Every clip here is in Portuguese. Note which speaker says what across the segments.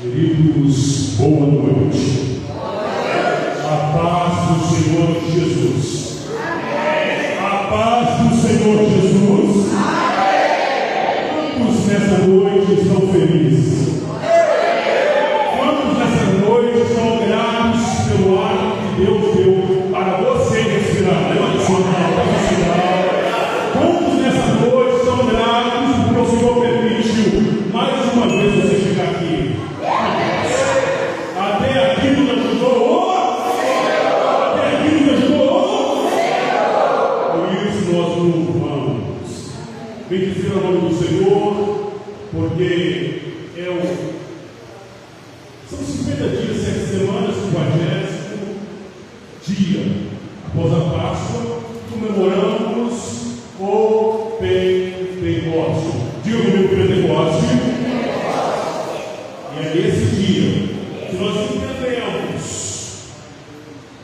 Speaker 1: Queridos, boa noite. A paz do Senhor Jesus. A paz do Senhor Jesus. Quantos nessa noite estão felizes? Quantos nessa noite estão gratos pelo ar que Deus deu para você respirar? Levante sua mão para respirar. Quantos nessa noite estão gratos porque o Senhor permitiu mais uma vez você chegar aqui? Até aqui nos ajudou, até aqui nos ajudou. Por isso nós louvamos. Bendizer o nome do Senhor, porque são 50 dias, 7 semanas, 50º dia após a Páscoa, comemoramos o Pentecostes. Diga comigo, Pentecostes. E é nesse dia que nós entendemos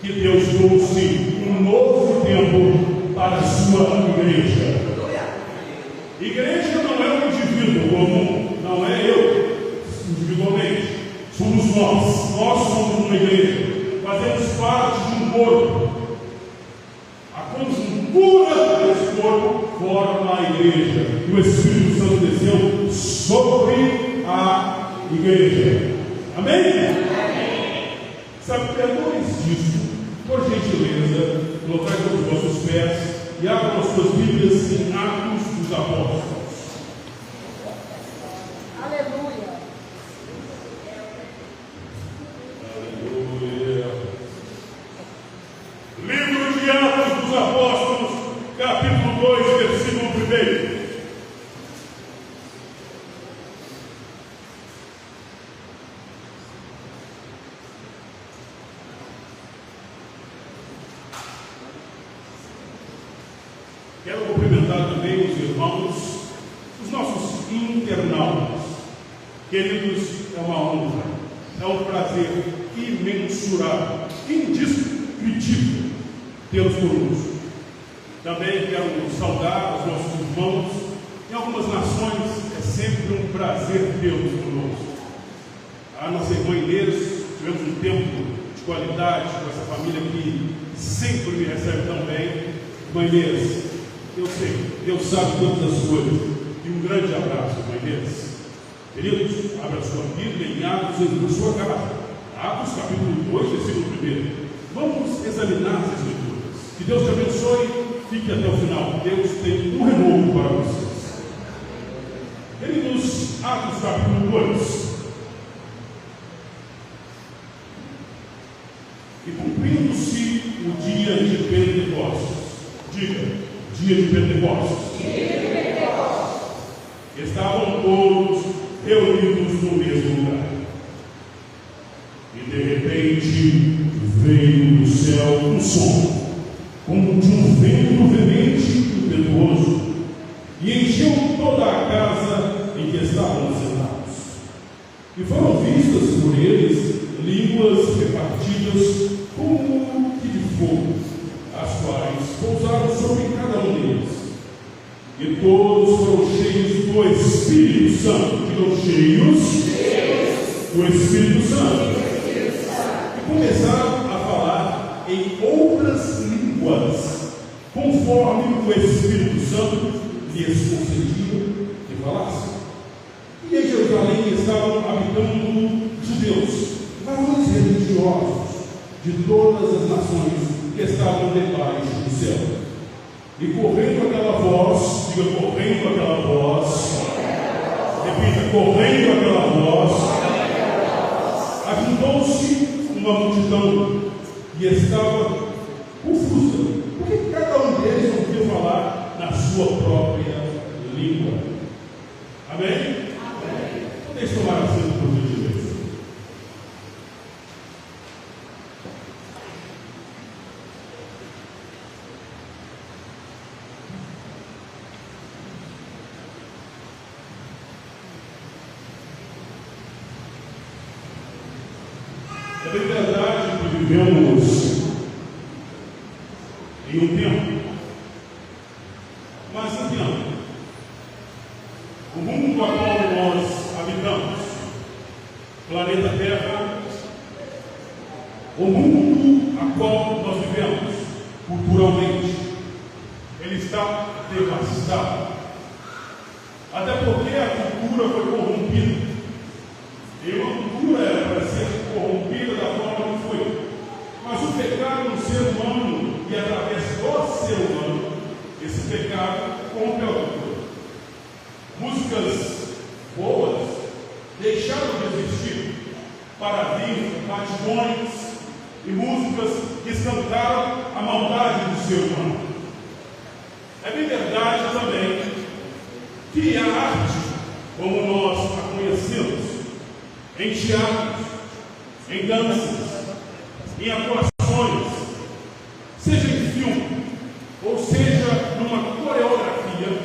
Speaker 1: que Deus trouxe um novo tempo para a sua igreja. Igreja não é um indivíduo comum, não é eu individualmente, somos nós somos uma igreja, fazemos parte de um corpo. A conjuntura desse corpo forma a igreja, e o Espírito Santo desceu sobre a igreja. Amém? Amém. Sabe, depois disso, por gentileza, colocar os vossos pés e abram as suas Bíblias em Atos dos Apóstolos.
Speaker 2: Aleluia.
Speaker 1: Aleluia. Livro de Atos dos Apóstolos, capítulo 2, versículo 1. Quero cumprimentar também os irmãos, os nossos internautas. Queridos, é uma honra, é um prazer imensurável, indescritível tê-los conosco. Também quero saudar os nossos irmãos em algumas nações, é sempre um prazer tê-los conosco. A nossa irmã Inês, tivemos um tempo de qualidade com essa família que sempre me recebe tão bem. Irmã Inês, eu sei, Deus sabe todas as coisas. E um grande abraço, irmã Inês. Queridos, abra sua Bíblia em Atos em sua casa. Atos capítulo 2, versículo 1. Vamos examinar as Escrituras. Que Deus te abençoe, fique até o final. Deus tem um renovo para vocês. Queridos, Atos capítulo 2. E cumprindo-se o dia de Pentecostes. Diga, dia de Pentecostes. Estavam todos reunidos no mesmo lugar. E de repente veio do céu um som, como de um vento veemente e impetuoso, e encheu toda a casa em que estavam sentados. E foram vistas por eles línguas repartidas como que de fogo, as quais pousaram sobre cada um deles. E todos foram cheios do Espírito Santo. Digam, cheios do Espírito Santo. E começaram a falar em outras línguas, conforme o Espírito Santo lhes concedia que falassem. E em Jerusalém estavam habitando judeus, varões religiosos de todas as nações que estavam debaixo do céu. E correndo aquela voz, diga, correndo aquela voz, repita, correndo aquela voz, ajuntou-se uma multidão e estava confusa, porque cada um deles ouvia falar na sua própria língua. Amém? Amém. Deixa eu tomar assento por gentileza. É verdade que vivemos em um tempo, mas um tempo, o mundo a qual nós habitamos planeta Terra, o mundo a qual nós vivemos, culturalmente, ele está devastado. Até porque a cultura foi corrompida. E uma cultura era para ser corrompida da forma que foi. Mas o pecado no ser humano, e através do ser humano, esse pecado corrompeu a cultura. Músicas boas deixaram de existir para vir batidões e músicas que escancaram a maldade do ser humano. É bem verdade também que a arte, como nós a conhecemos, em teatros, em danças, em atuações, seja em filme, ou seja numa coreografia,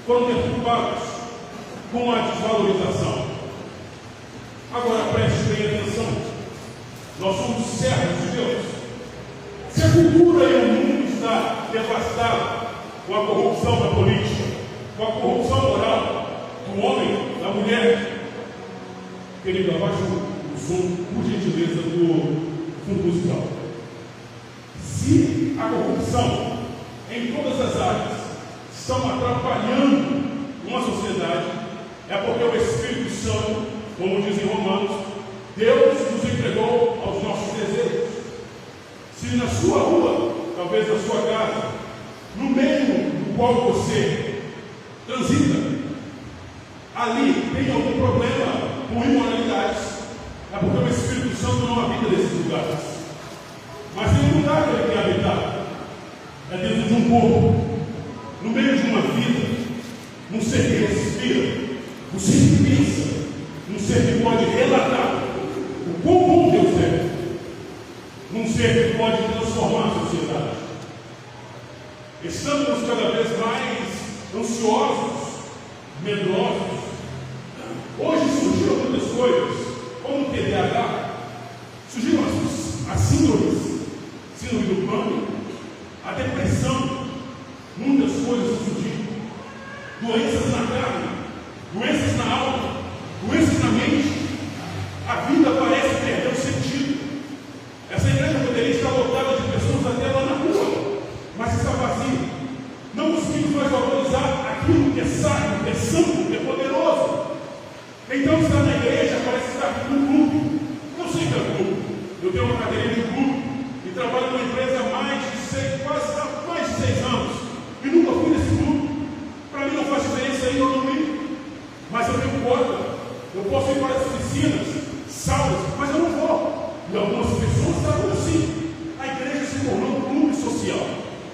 Speaker 1: foram perturbados com a desvalorização. Agora preste bem atenção, nós somos servos de Deus. Se a cultura e o mundo está devastado com a corrupção da política, com a corrupção moral do homem, da mulher, querido, abaixa o som, por gentileza, do fundo musical. Se a corrupção em todas as áreas estão atrapalhando uma sociedade, é porque o Espírito Santo, como diz em Romanos, Deus nos entregou aos nossos desejos. Se na sua rua, talvez na sua casa, no meio do qual você transita, ali tem algum problema com imoralidades, é porque o Espírito Santo não habita nesses lugares. Mas tem um lugar que ele quer habitar, é dentro de um corpo, no meio de uma vida, num ser que respira, um ser que pensa, um ser que pode relatar o quão bom Deus é, um ser que pode transformar a sociedade. Estamos cada vez mais ansiosos, medrosos. Hoje surgiram muitas coisas, como o TDAH, surgiram as síndromes, síndrome do pânico, a depressão, muitas coisas surgiram, doenças na carne, doenças na alma, doenças na mente. A vida parece perder o sentido. Essa igreja poderia estar lotada de pessoas até lá na rua, mas está vazia. Não conseguimos mais valorizar aquilo que é sacro, que é santo, que é poderoso. Então estar na igreja parece estar no clube. Eu sei que é clube. Eu tenho uma cadeirinha de clube e trabalho numa empresa há mais de 6 anos. E nunca fui nesse clube. Para mim não faz diferença ir ou não ir. Mas eu tenho corda. Eu posso ir para as piscinas, salas, mas eu não vou. E algumas pessoas estavam assim. A igreja se tornou um clube social.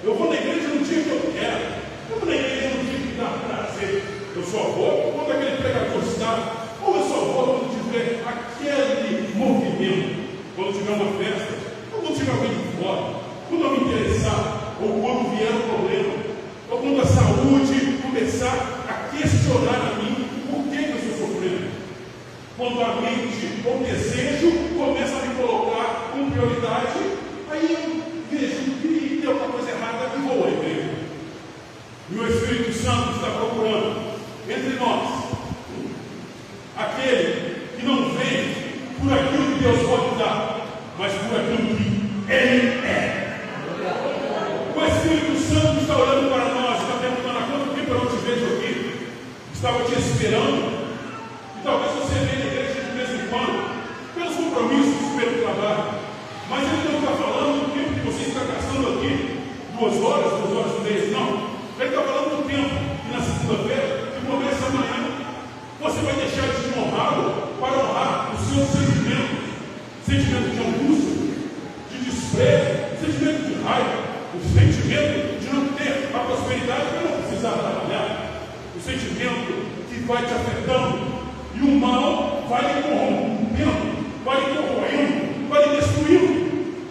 Speaker 1: Eu vou na igreja no dia que eu quero. Eu vou na igreja no dia que dá prazer. Eu só vou quando aquele pregador está. Ou eu só vou quando tiver aquele movimento. Quando tiver uma festa. Ou quando tiver alguém de fora. Quando eu me interessar. Ou quando vier um problema. Ou quando a saúde começar a questionar a mim. Por que eu estou sofrendo? Quando a mente ou desejo começa a me colocar com prioridade. Aí eu vejo que tem alguma coisa errada e vou à igreja. E o Espírito Santo está procurando entre nós aquele que não vem por aquilo que Deus pode dar, mas por aquilo que Ele é. O Espírito Santo está olhando para nós, está perguntando há quanto tempo eu não te vejo aqui, estava te esperando. E talvez você venha na igreja de vez em quando, pelos compromissos, pelo trabalho, mas Ele não está falando do tempo que você está gastando aqui, 2 horas, 2 horas e meia, não. Ele está falando do tempo que na segunda-feira, que começa amanhã, você vai deixar de honrá-lo para honrar os seus sentimentos, sentimento de angústia, de desprezo, sentimento de raiva, o sentimento de não ter a prosperidade para não precisar trabalhar, o sentimento que vai te afetando, e o mal vai lhe corrompendo, vai lhe corroendo, vai lhe destruindo,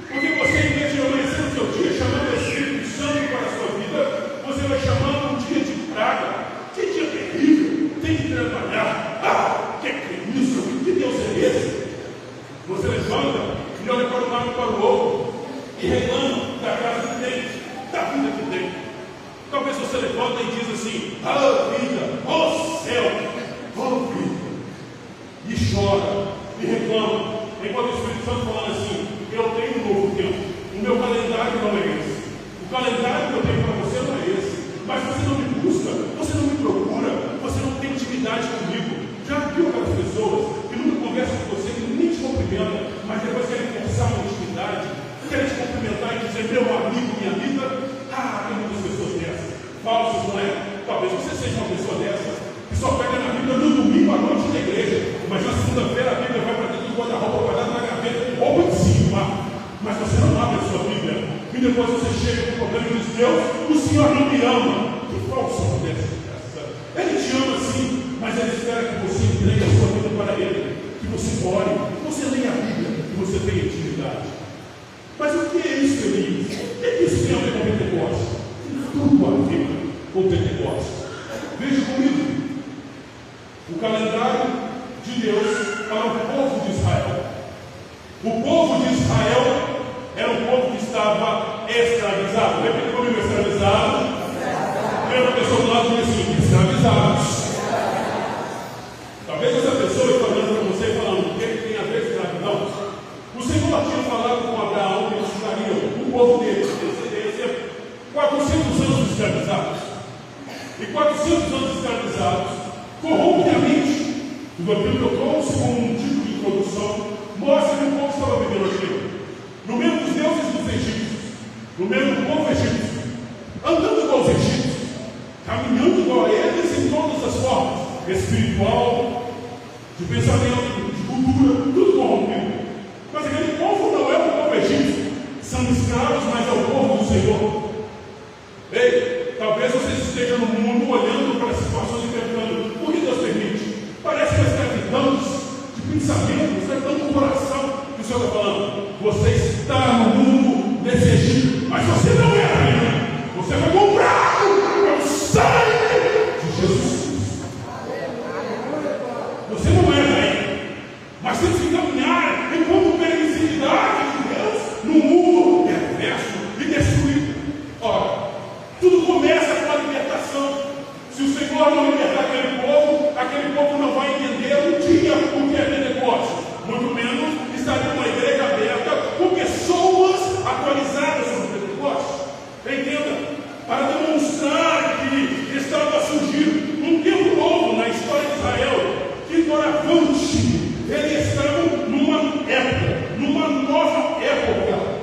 Speaker 1: porque você, em vez de amanhecer o seu dia chamando o Espírito Santo para a sua vida, você vai chamando um dia de praga. Que dia terrível, tem que trabalhar. Ah, que isso? Que Deus é esse? Você levanta e olha para um lado e para o outro e reclama da casa que tem, da vida que tem. Talvez você levanta e diz assim: ah, vida, oh céu, oh vida, e chora e reclamam. Enquanto o Espírito Santo falando assim, eu tenho um novo tempo. O meu calendário não é esse. O calendário que eu tenho para você não é esse. Mas você não me busca, você não me procura, você não tem intimidade comigo. Já viu aquelas pessoas que nunca conversam com você, que nem te cumprimentam, mas depois querem forçar uma intimidade, querem te cumprimentar e dizer, meu amigo, minha amiga? Tem muitas pessoas dessas. Falsos, não é? Talvez você seja uma pessoa dessa, que só pega na Bíblia no domingo à noite na igreja, mas na segunda-feira a Bíblia vai para dentro do guarda-roupa, guardada na gaveta, roupa de cima. Mas você não abre a sua Bíblia. E depois você chega com o problema e diz, Deus, o Senhor não me ama. Que falso dessa? Ele te ama sim, mas Ele espera que você entregue a sua vida para Ele, que você ore, que você leia a Bíblia, que você tenha intimidade. Mas o que é isso, queridos? O que é isso tem a ver com Pentecostes? Tem tudo a ver com Pentecostes. Veja comigo. O calendário de Deus para o povo de Israel. O povo de Israel era um povo que estava escravizado. Repita comigo, escravizado. Lembra a pessoa do lado diz assim, escravizados. Talvez essa pessoa está olhando para você e falando, o que tem a ver com escravidão? O Senhor tinha falado com Abraão que eles estariam, o povo dele, descendência, 400 anos escravizados. E 400 anos escravizados, corrompe a mente. O Bíblia que eu trouxe como um tipo de introdução, mostra que o povo estava vivendo aquilo. No meio dos deuses dos egípcios, no meio do povo egípcio, andando igual aos egípcios, caminhando igual a eles em todas as formas, espiritual, de pensamento, de cultura, tudo corrompido. Mas aquele povo não é o povo egípcio, são escravos, mas é o povo do Senhor. Ei, talvez vocês estejam no mundo olhando para as situações e perguntando, por que Deus permite? Parece uma escravidão de pensamento, escravidão do coração, que o Senhor está falando. Você está no mundo desse Egito, mas você não é rainha. Você foi comprado pelo sangue de Jesus. Você não é rainha, mas tem que caminhar enquanto permissividade de Deus no mundo perverso e destruído. Ora, tudo começa com a libertação. Se o Senhor não libertar aquele povo não vai entender um dia o que é Pentecostes, muito menos estaria uma igreja aberta com pessoas atualizadas sobre Pentecostes. Entenda, para demonstrar que estava surgindo um tempo novo na história de Israel, que doravante, eles estavam numa época, numa nova época.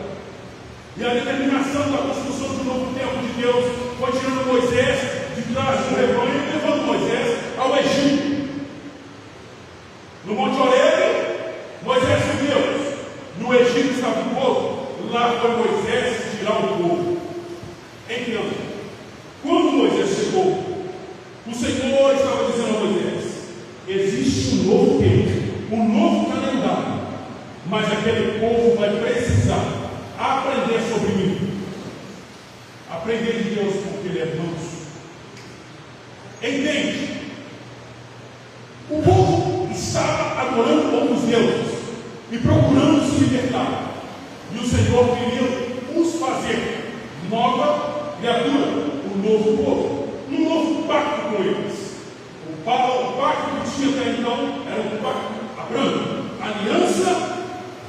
Speaker 1: E a determinação da construção do novo tempo de Deus foi tirando Moisés de trás do rebanho e levando Moisés ao Egito. No Monte Horebe, Moisés viu Deus. No Egito estava o povo. Lá foi Moisés tirar o povo. Entenda, quando Moisés chegou, o Senhor estava dizendo a Moisés, existe um novo tempo, um novo calendário, mas aquele povo vai precisar aprender sobre mim, aprender de Deus, porque Ele é manso. Entende? O povo estava adorando outros deuses e procurando se libertar, e o Senhor queria os fazer nova criatura, um novo povo, um novo pacto com eles. O pacto que tinha até então era um pacto branco, aliança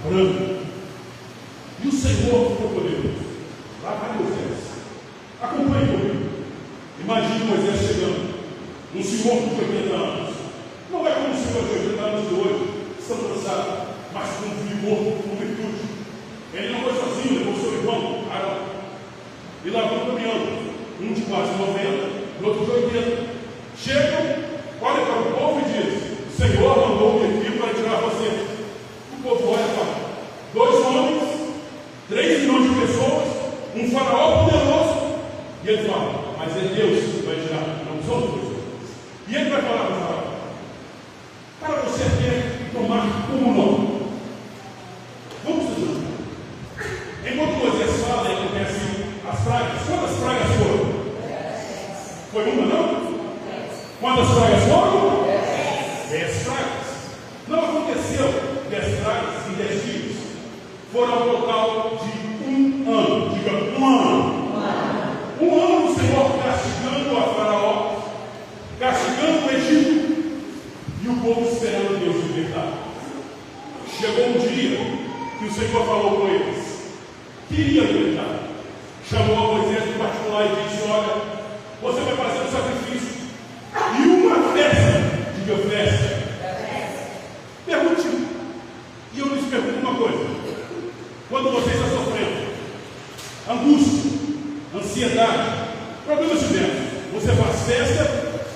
Speaker 1: branca. E o Senhor ficou poderoso. Lá vai Moisés. Acompanhe comigo. Imagine Moisés chegando. Um senhor de 80 anos. Não é como o senhor de 80 anos de hoje, que estão cansados, mas com vigor, com virtude. Ele não foi sozinho, levou seu irmão, Arão. E lá vão caminhando. Um de quase 90, e outro de 80. Chegam, olha para o povo e diz: o Senhor mandou-me aqui para tirar você. O povo olha para 2 homens, 3 milhões de pessoas, um faraó poderoso, e ele fala, mas é Deus que vai tirar, não são as pessoas. E ele vai falar para o faraó, para você ter tomar como nome. Vamos estudar. Enquanto Moisés fala, acontecem as pragas. Quantas pragas foram? Foi uma, não? Quantas pragas foram? 10 pragas. Não aconteceu 10 pragas em 10 dias. Foram ao total de 1 ano. Diga, 1 ano. 1 ano o Senhor castigando a Faraó, castigando o Egito, e o povo esperando Deus libertar. Chegou um dia que o Senhor falou com eles, queria libertar. Chamou a Moisés em particular e disse: olha, você vai fazer um sacrifício e uma festa. Diga festa. Pergunte, e eu lhes pergunto uma coisa: quando você está sofrendo angústia, ansiedade, problemas diversos, você faz festa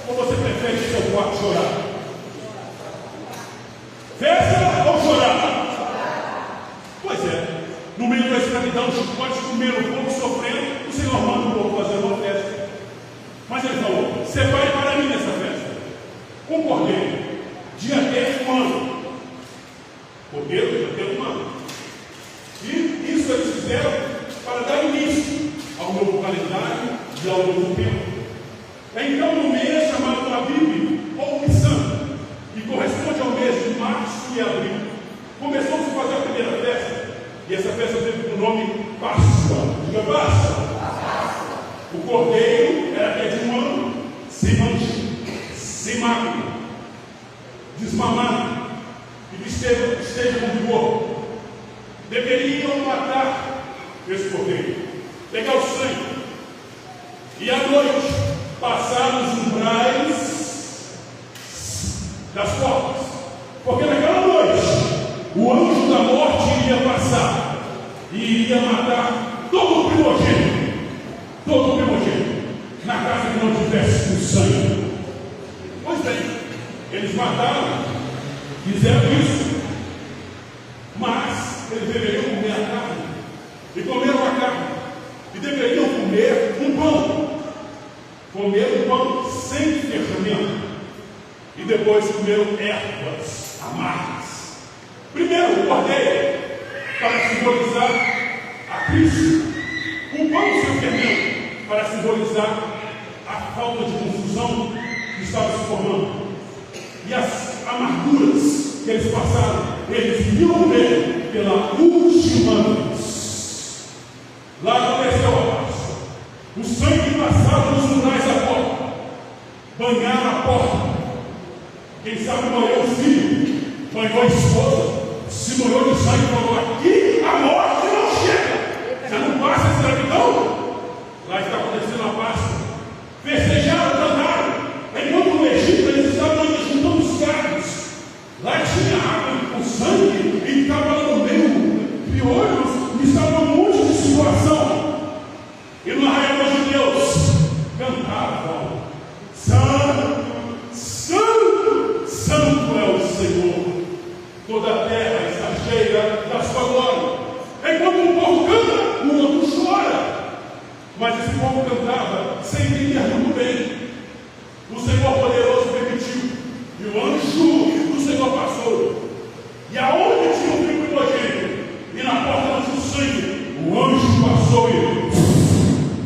Speaker 1: ou você prefere ir ao seu quarto chorar? Festa ou chorar? Pois é, no meio da escravidão, os pode comer um pouco sofrendo, o Senhor manda o povo fazer uma festa. Mas ele falou: separe para mim nessa festa um cordeiro de até um ano. Cordeiro de até um ano. E isso eles fizeram para dar início ao novo calendário e ao novo tempo. Então, no mês chamado Abib, ou Nissan, que corresponde ao mês de março e abril, começou-se a fazer a primeira festa. E essa festa teve o nome Páscoa. Diga Páscoa. O cordeiro era até de um ano, sem mancha, sem mácula, desmamado, e que esteja com vigor. Deveriam matar esse cordeiro, pegar o sangue, e à noite passar nos umbrais das portas, porque naquela noite o anjo da morte iria passar e iria matar todo o primogênito na casa que não tivesse o sangue. Pois bem, eles mataram, fizeram isso, mas eles deveriam comer a carne, e comeram a carne, e deveriam comer um pão sem fermento, e depois comeram ervas amargas. Primeiro o cordeiro, para simbolizar a Cristo, o pão sem fermento, para simbolizar a falta de confusão que estava se formando, e as amarguras que eles passaram, eles iriam ver pela última vez. Lá aconteceu a Páscoa, o sangue passava nos umbrais da porta, banharam a porta. Quem sabe banhou o filho, banhou a esposa, se banhou de sangue e falou: aqui a morte não chega, já não passa a escravidão. Lá está acontecendo a Páscoa. Festejaram, cantaram. Enquanto no Egito eles estavam ainda juntando os carros. Lá tinha água com sangue e estava no meio piolhos, estava um monte de situação. E no arraial dos judeus cantavam: Santo, Santo, Santo é o Senhor. Toda a terra está cheia da sua glória. Enquanto um povo canta, o outro chora. Mas esse povo cantava sem entender muito bem. O Senhor poderoso permitiu, e o anjo do Senhor passou. E aonde tinha o filho primogênito, e na porta não tinha o sangue, o anjo passou e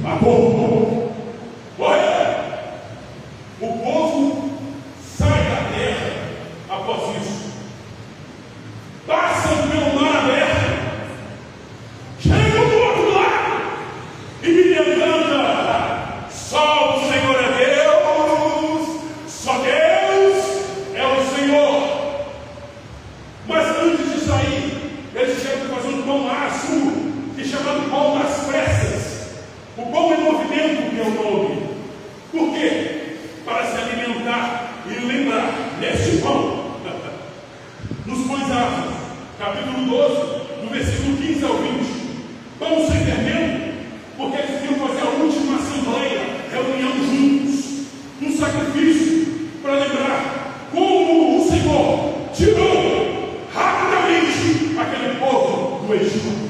Speaker 1: matou. Olha, o povo sai da terra após isso. Passam pelo mar aberto, chegam do outro lado, e Miriam canta: só o Senhor é Deus, só Deus é o Senhor. Mas antes de sair, eles chegam a fazer um pão ácido, que é chamado pão das pressas. O pão em movimento, que é o nome. Por quê? Para se alimentar e lembrar desse pão. Nos pães ácidos, capítulo 12, do versículo 15 ao 20. Pão sem fermento, porque eles iam fazer a última assembleia, reunião juntos, um sacrifício para lembrar como o Senhor tirou rapidamente aquele povo do Egito.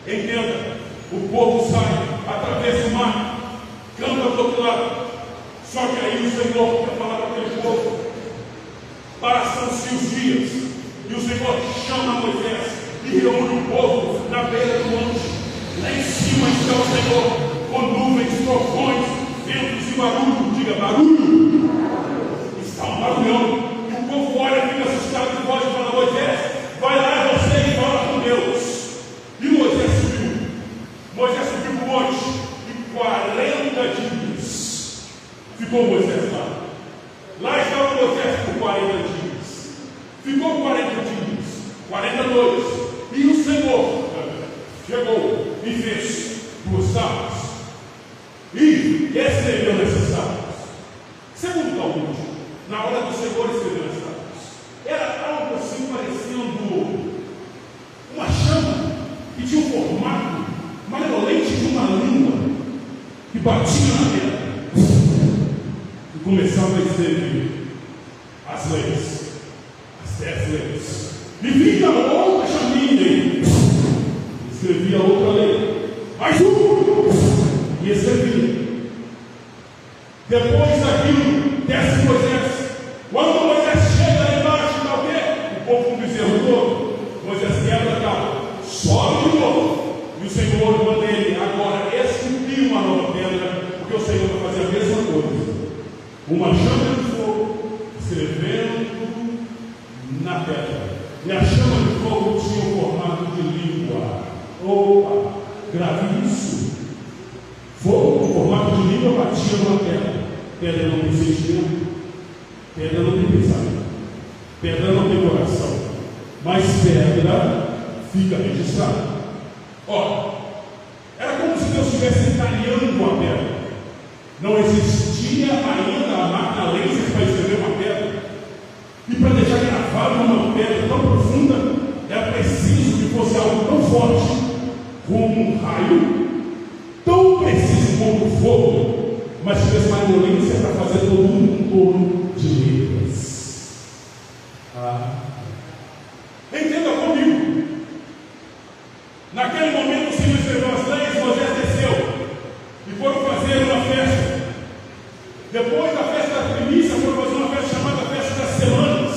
Speaker 1: Entenda, o povo sai, atravessa o mar, canta do outro lado. Só que aí o Senhor quer falar para aquele povo. Passam-se os dias, e o Senhor chama Moisés e reúne o povo na beira do monte. Lá em cima está o Senhor, com nuvens, trovões, ventos e barulho. Diga barulho. Está um barulhão. E o povo olha, fica assustado e pode falar: Moisés, vai lá você e fala com Deus. E Moisés subiu para o monte, e 40 dias ficou Moisés lá. Lá estava Moisés por 40 dias. Ficou 40 dias. e fez 2 tábuas. E escreveu nessas tábuas. Segundo Talmud, na hora do Senhor escreveu as tábuas, era algo assim parecendo uma chama que tinha um formato malevolente de uma língua que batia na terra e começava a escrever as leis, as 10 leis. E vinha outra chaminha e escrevia outra lei, mais e escrevia. Depois daquilo, desce Moisés. Quando Moisés chega lá embaixo, está o quê? O povo com o bezerro todo. Moisés quebra a tábua, sobe de novo. E o Senhor manda ele agora esculpir uma nova pedra, porque o Senhor vai fazer a mesma coisa. Uma chama de fogo, escrevendo na pedra. E a chama de fogo tinha o formato de língua. Opa, grave isso. Fogo, o formato de língua, batia numa pedra. Pedra não tem sentimento, pedra não tem pensamento, pedra não tem coração, mas pedra fica registrada. Ó, era como se Deus estivesse talhando a pedra. Não existia ainda a máquina laser para escrever uma pedra. E para deixar gravado numa pedra tão profunda, era preciso que fosse algo tão forte como um raio, tão preciso como o fogo, mas tivesse uma violência para fazer todo mundo um torno de letras. Entenda comigo. Naquele momento o Senhor escreveu as leis, Moisés desceu e foram fazer uma festa. Depois da festa da primícia, foram fazer uma festa chamada Festa das Semanas,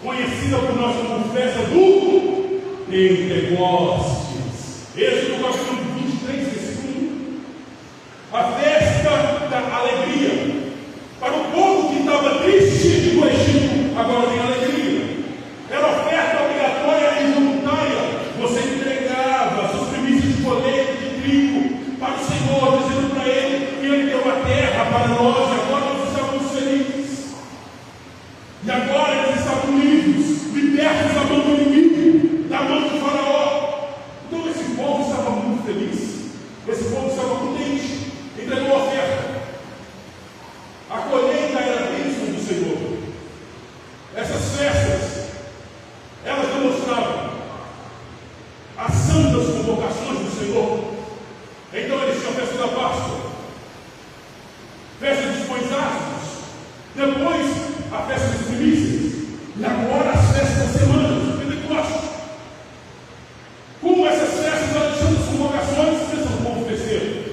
Speaker 1: conhecida por nós como festa do Pentecostes. Êxodo capítulo 23, versículo 1. A festa da alegria. Para o povo que estava triste no Egito, agora tem alegria. Era oferta obrigatória e voluntária. Você entregava suas primícias de colheita de trigo para o Senhor, dizendo para Ele que Ele deu a terra para nós. Agora nós estávamos felizes. E agora eles estavam livres, libertos da mão do inimigo, da mão do faraó. Então esse povo estava muito feliz. Esse povo estava contente. Entregou a oferta. A colheita era a bênção do Senhor. Essas festas, elas demonstravam as santas convocações do Senhor. Então eles tinham a festa da Páscoa, festa dos pães asmos, depois a festa das primícias, e agora as festas das semanas, do Pentecostes. Como essas festas elas tinham as convocações, pensa no povo terceiro.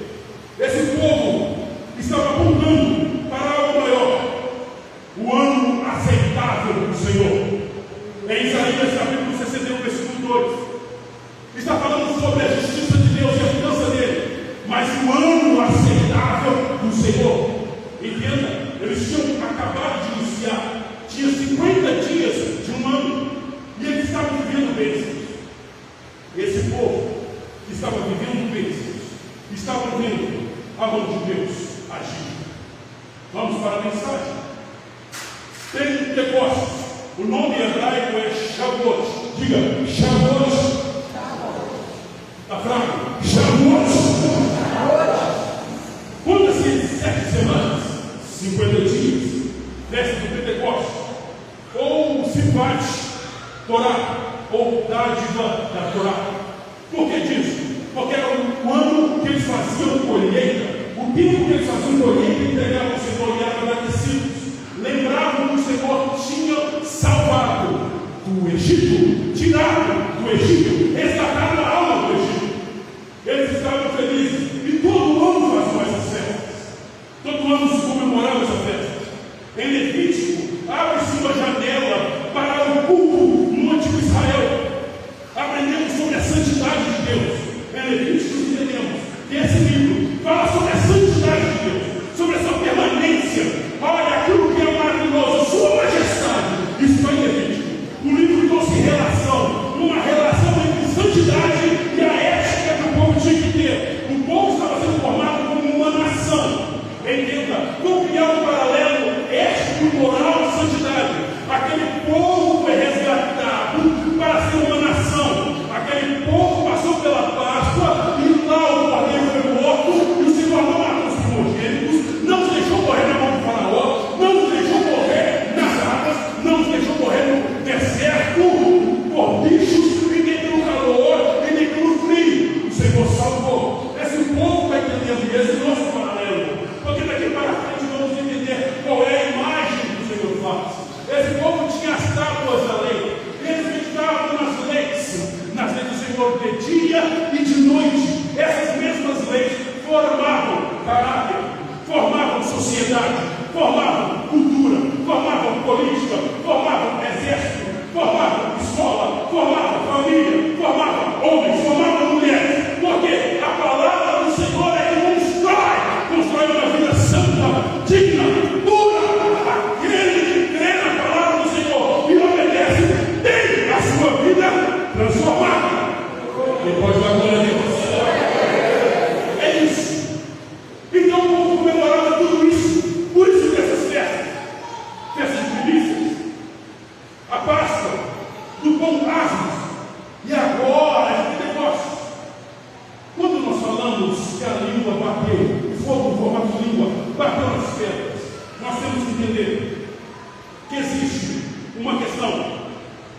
Speaker 1: Esse povo estava apontando para algo maior, o ano aceitável do Senhor. Em Isaías capítulo 61, versículo 2, está falando sobre a justiça de Deus e a finança dele, mas o ano aceitável do Senhor. Entenda, eles tinham acabado de iniciar, tinha 50 dias de um ano, e eles estavam vivendo bênçãos. Esse povo que estava vivendo bênçãos, estava vendo a mão de Deus agir. Vamos para a mensagem. Pentecostes, o nome hebraico é Shavuot. Diga, Shavuot. Está fraco? Shavuot. Conta-se 7 semanas, 50 dias, festa do Pentecostes, ou Sivat Torá, ou dádiva da Torá. Por que disso? Porque era o ano que eles faziam colheita, o tempo que eles faziam colheita e entregavam o Senhor e eram agradecidos. Lembravam que o Senhor tinha salvado do Egito, tirado do Egito, resgatado a alma do Egito. Eles estavam felizes e todo ano faziam essas festas. Todo ano se comemorava essa festa. Em Levítico, abre-se uma janela para o culto no antigo Israel. Aprendemos sobre a santidade de Deus. Em Levítico entendemos que esse livro fala sobre a santidade de Deus, sobre a sua permanência. Olha aquilo que é maravilhoso, sua majestade. Isso está em Levítico. O livro trouxe relação, uma relação entre santidade e a ética que o povo tinha que ter. O povo estava sendo formado como uma nação. Entenda, vou criar um paralelo ético e moral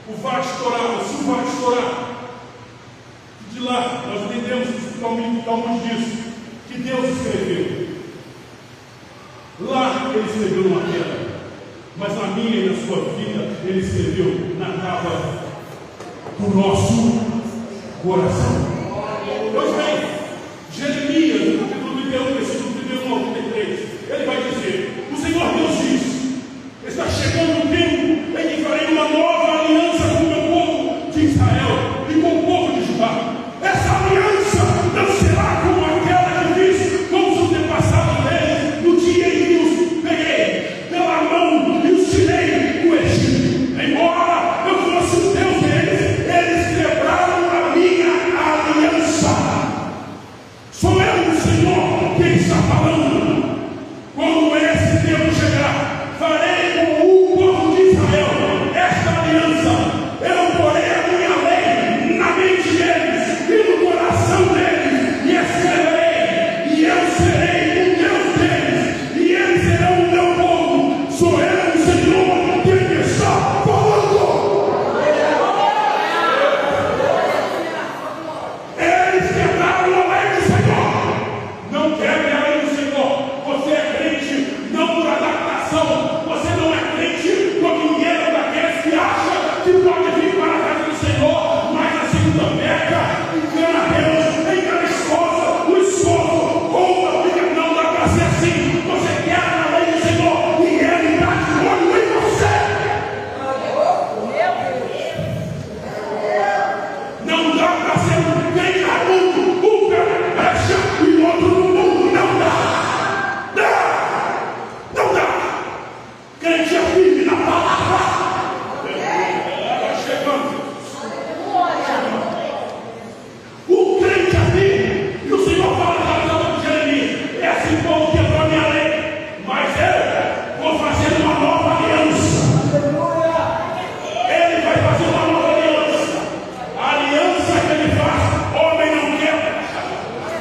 Speaker 1: o Vashtorá, o Silvashtorá. De lá, nós entendemos principalmente disso, que Deus escreveu. Lá Ele escreveu numa pedra, mas na minha e na sua vida, Ele escreveu na tábua do nosso coração. Pois bem, Jeremias, no capítulo 31, versículo 31 ao 33, ele vai dizer: o Senhor Deus diz, está chegando o tempo em que farei uma nova aliança com o meu povo de Israel e com o povo de Judá. Essa aliança não será como aquela que fiz com os antepassados deles no dia em que os peguei pela mão e os tirei do Egito. Embora eu fosse o Deus deles, eles quebraram a minha aliança. Sou eu, o Senhor, quem está falando. Quando esse tempo chegar, farei com o povo de Israel esta aliança. Eu porei a minha lei na mente deles e no coração deles, e escreverei, e eu serei o Deus deles, e eles serão o meu povo. Sou eu, o Senhor, quem está falando. Eles quebraram a lei do Senhor. Não quebre a lei do Senhor. Você é crente não por adaptação. Você não é crente como ninguém daqueles que acha que pode vir para a casa do Senhor, mas a segunda peca, engana Deus, engana a esposa, o esposo, rouba, fica, não dá para ser assim. Você quebra a lei do Senhor e Ele está de olho em você. Não dá para ser um bem no mundo, um pé na brecha e outro no mundo. Não dá. Não dá. Crente é firme na palavra. Está chegando. O crente é firme. E o Senhor fala na palavra de Jeremias: esse povo quebrou a minha lei, mas eu vou fazer uma nova aliança. Ele vai fazer uma nova aliança. A aliança que ele faz, homem não quebra,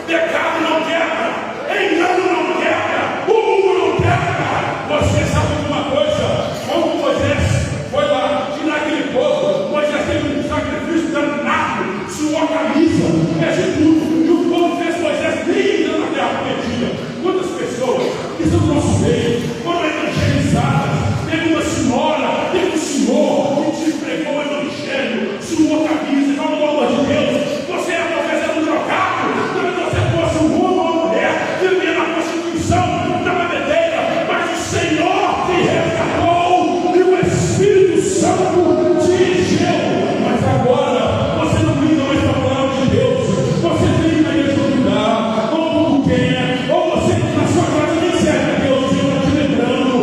Speaker 1: pecado não quebra, engano não quebra, o mundo não quebra. Você sabe de uma coisa? Quando Moisés foi lá tirar aquele povo, Moisés teve um sacrifício danado, suou a camisa, fez de tudo, e o povo fez Moisés nem entrar na terra prometida. Quantas pessoas que são do nosso meio foram evangelizadas? Teve uma senhora, teve um senhor que te pregou o evangelho, suou a camisa, não, pelo amor de Deus. Você talvez era um drogado, talvez você fosse um homem ou uma mulher, vivia na prostituição, na bebedeira, mas o Senhor te resgatou e o Espírito Santo te encheu. Mas agora você não liga mais para a palavra de Deus, você tem na igreja do lugar, ou como quer, ou você na sua casa nem serve a Deus, o Senhor está te lembrando.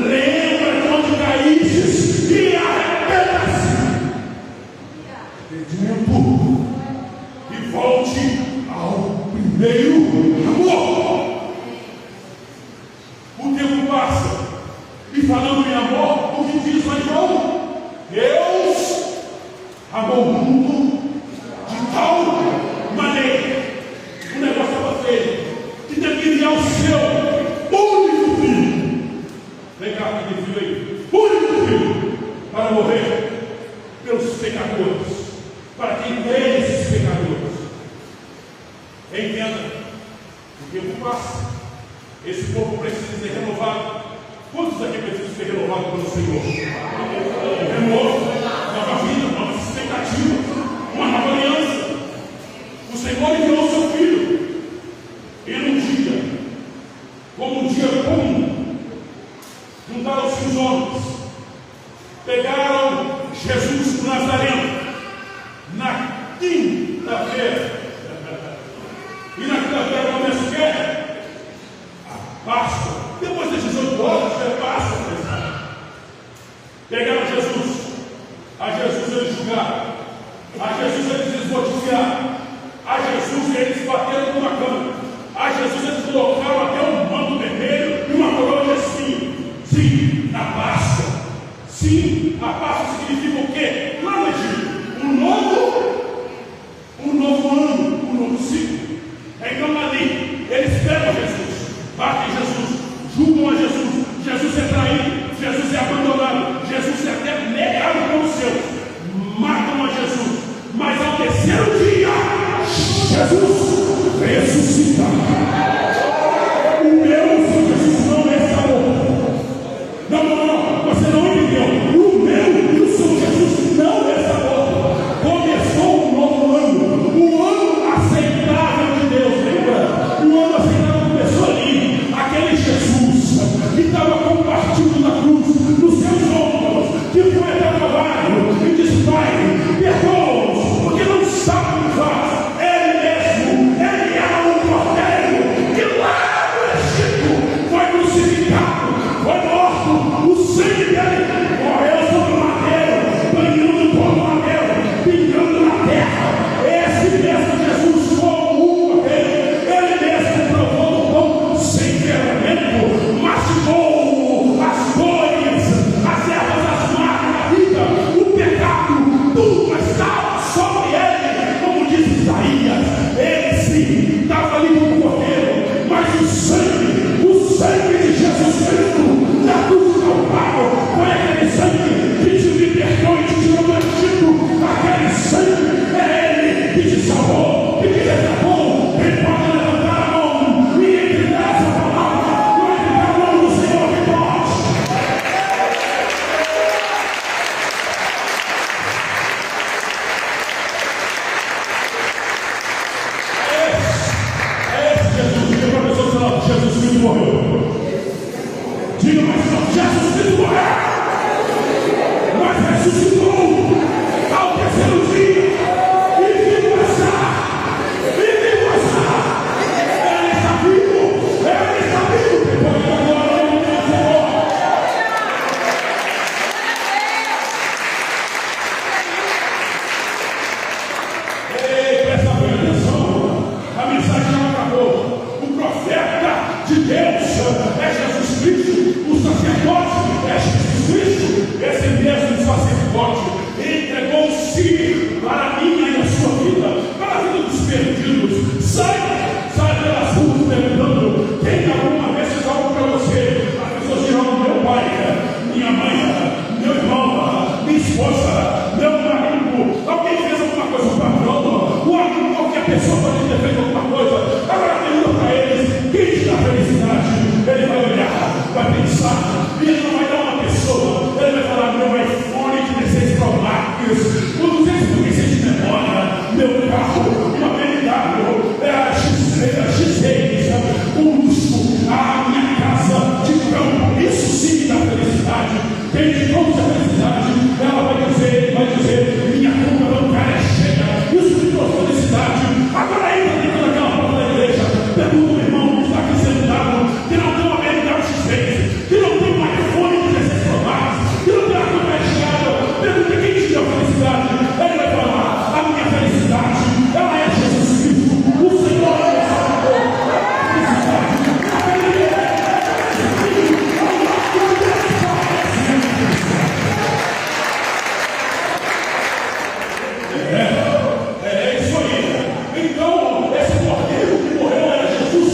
Speaker 1: Lembra de onde caíste e arrependa-se. Entendimento. E volte ao primeiro amor. O tempo passa, e falando em amor, o que diz lá em João? Deus amou o mundo de tal maneira, o negócio estava feio, que teve que enviar o seu único filho. Vem cá, aquele filho aí, único filho, para morrer pelos pecadores, para quem tem esses pecadores. Entenda, o tempo passa, esse povo precisa ser renovado. Quantos aqui precisam ser renovados pelo Senhor? Renovo, nova vida, novas expectativas, uma nova aliança. O Senhor enviou o seu filho, e num dia, como um dia comum, juntaram-se os homens, pegaram Jesus do Nazareno na quinta-feira. E na quinta-feira começa o quê? A Páscoa. Depois das 18 horas é Páscoa. Pegaram Jesus. A Jesus eles julgaram. A Jesus eles desmotivaram. A Jesus eles bateram numa cama. A Jesus eles colocaram até um manto vermelho e uma coroa de espinho. Sim, na Páscoa. Sim, a Páscoa significa o quê? Lá no Egito, um novo ano, um novo ciclo. Então ali, eles pegam Jesus, batem Jesus, julgam a Jesus. Jesus é traído, Jesus é abandonado, Jesus é até negado pelos seus. Jesus Cristo morreu, mas ressuscitou ao terceiro dia e vivo está. Ele está vivo, depois da glória do Senhor. Ei, presta bem atenção, a mensagem não acabou. O profeta de Deus é Jesus Cristo, o sacerdote é Jesus Cristo, esse mesmo sacerdote entregou-se para a minha e a sua vida, para a vida dos perdidos. Sai pelas ruas perguntando: tem alguma mensagem algo para você? As pessoas dirão: meu pai, minha mãe, meu irmão, minha esposa, meu marido. Alguém fez alguma coisa para o amigo, qualquer pessoa pode ter feito alguma coisa. Agora pergunta para eles: quem te dá felicidade? Ele vai olhar, vai pensar, e ele não vai dar uma pessoa, ele vai falar: meu iPhone de 16 Pro Max, com 256 de memória, meu carro, uma BMW, a X6, um luxo, a minha casa de campo. Isso sim me dá felicidade. Quem te trouxe a felicidade, ela vai dizer: minha conta bancária é cheia, isso me trouxe felicidade. Agora entra dentro daquela porta da igreja, pergunta o irmão que está aqui sentado, que não tem uma BMW X6, que não tem um iPhone de 16 Pro Max, que não tem a conta recheada. Pergunta: quem te deu felicidade? Ele vai falar: a minha felicidade, ela é Jesus Cristo, o Senhor é o Salvador. É isso aí. Então, esse cordeiro que morreu era Jesus,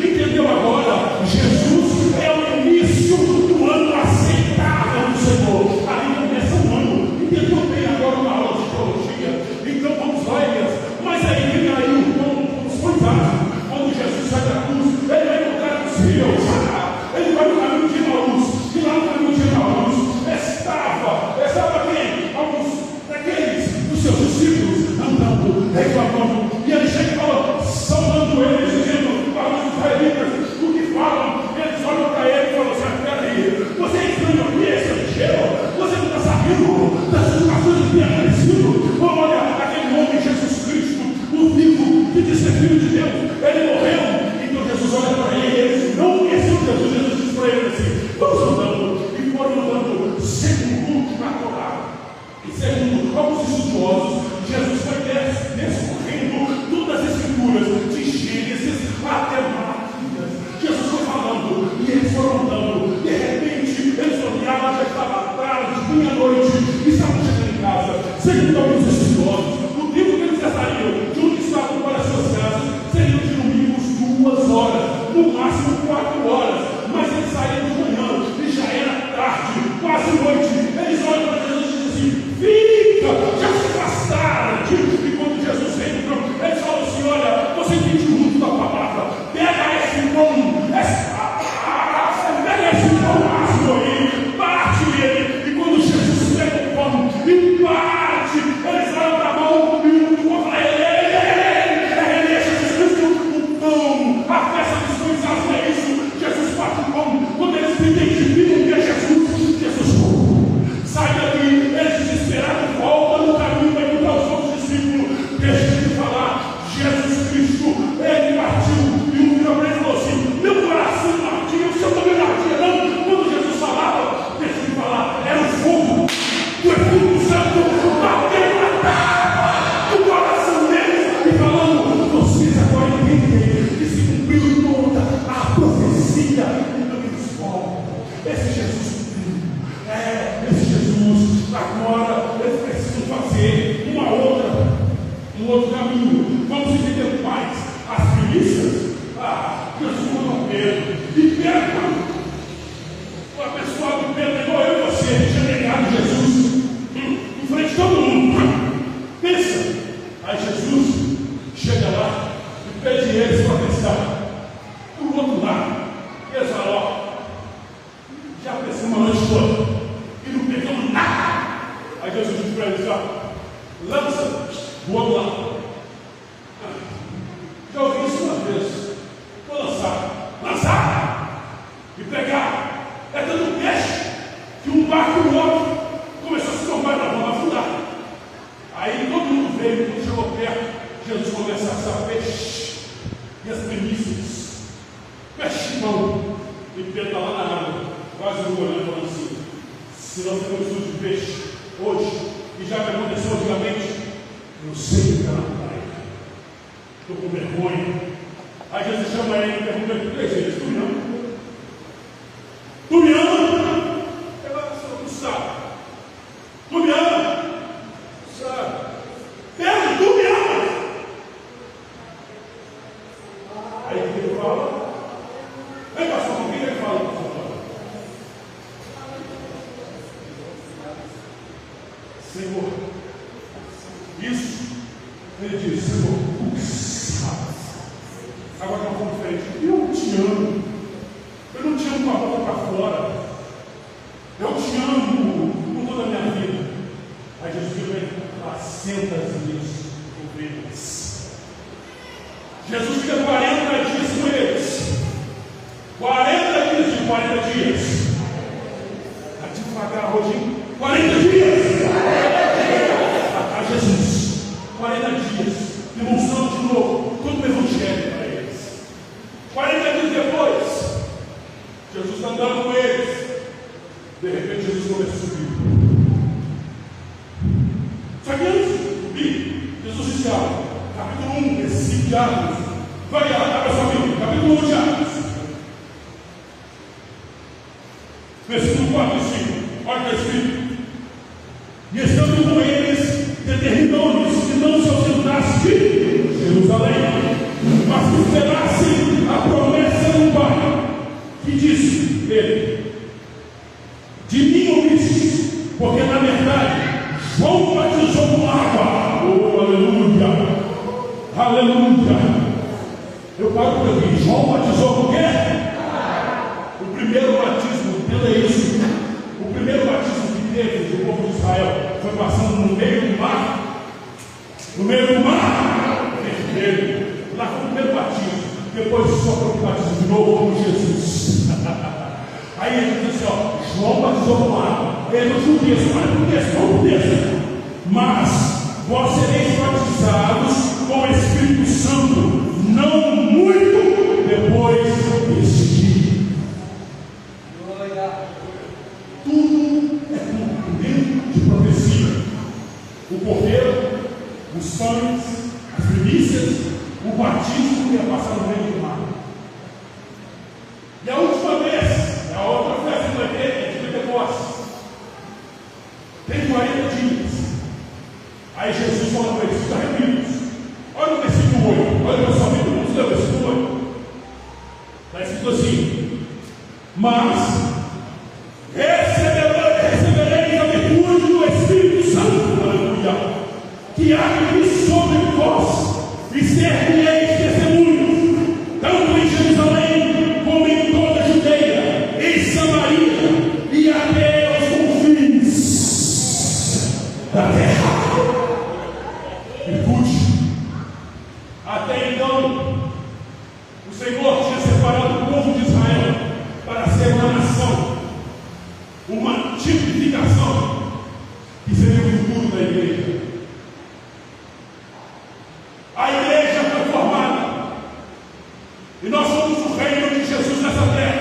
Speaker 1: entendeu agora? Jesus é o início do ano aceitável do Senhor. Ali começa o ano. Entendeu bem agora uma aula de teologia? Então vamos lá, Elias. Mas aí vem aí os cuidados. Quando Jesus sai da cruz, ele vai encontrar os rios. Ele vai no caminho de Emaús. E lá no caminho de Emaús estava quem? Alguns daqueles dos seus discípulos andando, reclamando. E ele chega e fala, saudando eles, dizendo para os israelitas o que falam. Eles olham para ele e falam assim: peraí, você é estranho aqui, é estrangeiro? Você não está sabendo das situações que tem acontecido? Olha, aquele homem, Jesus Cristo, o vivo, que diz ser filho de Deus, ele morreu. Então Jesus olha para ele e eles não conheciam Jesus. Jesus diz para ele assim: vamos andando. E foram andando segundo a Torá. E segundo alguns estudiosos, Jesus foi descorrendo todas as escrituras, de Gênesis até Malaquias. Jesus foi falando, e eles foram andando. De repente, eles olhavam, já estava tarde, meia-noite, e estavam chegando em casa. Segundo alguns estudiosos, o tempo que eles gastariam de onde estavam para as suas casas seriam de no mínimo 2 horas, no máximo 4 horas. Mas eles saíram de manhã e já era tarde, quase noite. Eles olham para Jesus e dizem assim: fica, já se gastaram. E quando Jesus entra, eles falam assim: olha, você entende muito da palavra, pega esse pão, pega esse pão ácido aí, bate ele. E quando Jesus pega o pão e bate, eles olham para a mão e o fala: ele é Jesus Cristo, o pão, a festa dos pães ácidos é isso. Jesus bate o pão. Quando eles identificam que é Jesus, Jesus sai daqui. Eles desesperados voltam no caminho para encontrar os outros discípulos. Deixa de falar, Jesus Cristo, ele partiu. E um virou para ele e falou assim: meu coração não ardia, o seu também não ardia, não. Quando Jesus falava, deixa de falar, era o fogo do Espírito Santo batendo na tábua do coração deles e falando: vocês agora entendem que se cumpriu toda a profecia. Então eles voltam. Esse Jesus agora eles precisam fazer um outro caminho. Vamos entender mais as milícias. Jesus mandou Pedro, e Pedro, o abençoado Pedro, igual eu e você, tinha negado Jesus em frente de todo mundo. Pensa. Aí Jesus chega lá e pede eles para pensar do outro lado. E eles falam: ó, já pensamos uma noite toda e não pegamos nada. Aí Jesus diz para eles: ó, lança do outro lado. Já ouvi isso uma vez. Vou lançar. E pegar. É que já me aconteceu antigamente. Eu sei que está na praia. Estou com vergonha. Aí Jesus chama ele e pergunta: tu me ama? Tu me ama? Tu sabe. Tu me ama? Sabe. Pedro, tu me ama? Aí ele fala: vem, pastor, com quem ele fala, pastor? Senhor, isso, ele diz: Senhor, tu sabes. Agora nós vamos diferente. Eu te amo. Eu não te amo com a boca para fora. Eu te amo com toda a minha vida. Aí Jesus diz: apacenta as minhas ovelhas. Jesus fica 40 dias com eles. 40 dias de 40 dias. Está devagar hoje. 40 dias. A Jesus. 40 dias. Demonstrando de novo todo o evangelho para eles. 40 dias depois, Jesus está andando com eles. De repente, Jesus começa a subir. Só que antes de subir, Jesus disse: capítulo 1, versículo de Atos. Vai lá, abra sua Bíblia. Capítulo 1 de Atos. Versículo 4 e 5. Olha o que está escrito. E estando com eles, determinou-lhes que não se ausentasse de Jerusalém, mas que esperassem a promessa do Pai, que disse ele: de mim ouviste, porque na verdade João batizou com água. Oh, aleluia! Aleluia! Eu paro por aqui. João batizou com o quê? O primeiro batismo, entenda isso. O primeiro batismo que teve do povo de Israel foi passando no meio do mar. No meio do mar vermelho. Lá foi o primeiro batismo. Depois só foi o batismo de novo como Jesus. Aí ele diz assim: João batizou com água. Ele não disse: não desça. Mas vós sereis batizados com o Espírito Santo, não muito depois desse dia. Tudo é cumprimento de profecia. O cordeiro, os pães, as primícias, o batismo que ia passar no meio do mar. E a última vez, a outra festa que vai ter é de Pentecostes. Tem 40 dias. Aí Jesus fala para eles: fica reunidos. Olha o versículo 8. Olha para sua Bíblia. Vamos ler o versículo 8. Está escrito assim: mas recebereis a virtude do Espírito Santo, aleluia, que há de vir sobre vós, e ser-me-eis testemunhos, tanto em Jerusalém como em toda a Judeia, em Samaria e até os confins da terra. Virtude. Até então, o Senhor tinha separado o povo de Israel para ser uma nação, uma tipificação, que seria o futuro da igreja. A igreja foi formada, e nós somos o reino de Jesus nessa terra,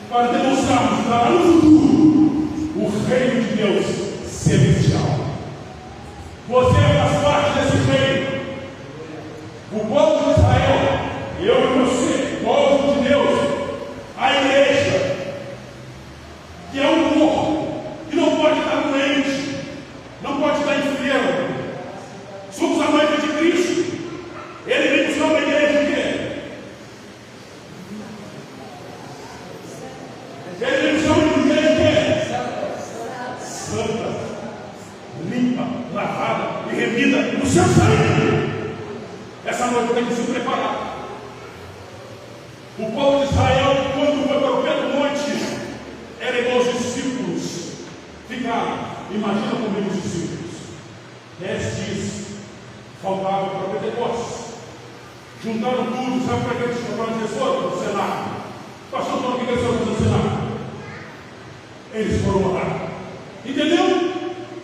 Speaker 1: para demonstrarmos lá no futuro o reino de Deus celestial. Você faz parte desse reino. O povo de Israel, eu e você, povo de Deus, a igreja, que é um corpo, que não pode estar doente, não pode estar enfermo. Somos a noiva de Cristo. Ele vem buscar uma igreja de quê? Ele vem buscar uma igreja de quê? Santa, limpa, lavada e remida no seu sangue. Essa noiva tem que se preparar. O povo de Israel, quando foi para o pé do monte, era igual os discípulos. Ficaram, imagina comigo os discípulos. 10 dias faltavam para Pentecostes. Juntaram tudo, sabe para que eles chamaram de tesouro? No Senado. Pastor, o que eles estavam no Senado? Eles foram orar. Entendeu?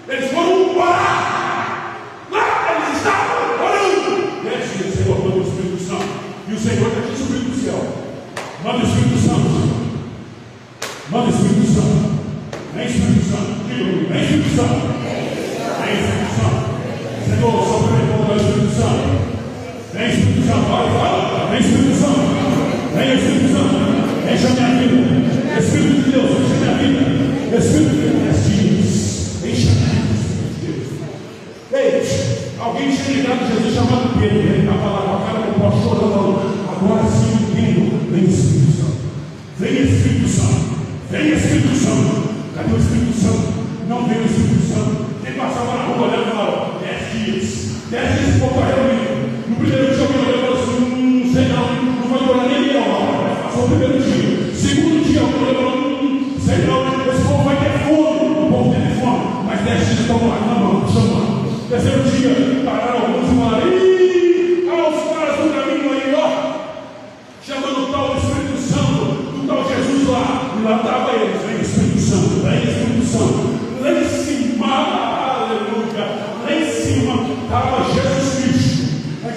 Speaker 1: Eles foram orar. Lá eles estavam orando. 10 dias, Senhor, manda o Espírito Santo. E o Senhor já tinha subido do céu. Manda o Espírito Santo. Manda o Espírito Santo. Vem Espírito Santo. Diga-me, vem Espírito Santo. Vem fala. Vem Espírito Santo. Vem Espírito Santo. Enche a minha vida. Espírito de Deus, enche a minha vida. Espírito de Deus, enche a minha vida. Ei, alguém tinha ligado Jesus chamado Pedro. Ele estava lá com a cara do pó chorando. Agora sim eu entendo. Vem Espírito Santo. Vem Espírito Santo. Vem Espírito Santo. Cadê o Espírito Santo? Não veio o Espírito Santo. Quem passava na rua olhando e falava: 10 dias. 10 dias por correr comigo. No primeiro dia alguém olhou e falou assim: não sei não vai durar nem meia hora. Passou o primeiro dia. Segundo dia alguém olhou e falou: sei não, esse povo vai ter fome. O povo teve fome. Mas 10 dias estão lá na mão, chamando. Terceiro dia, pararam alguns e falaram: ih, os caras do caminho aí, ó, chamando o tal Espírito Santo, do tal Jesus lá. E lá estava eles: vem Espírito Santo, vem Espírito Santo. Lá em cima, aleluia, lá em cima estava Jesus Cristo,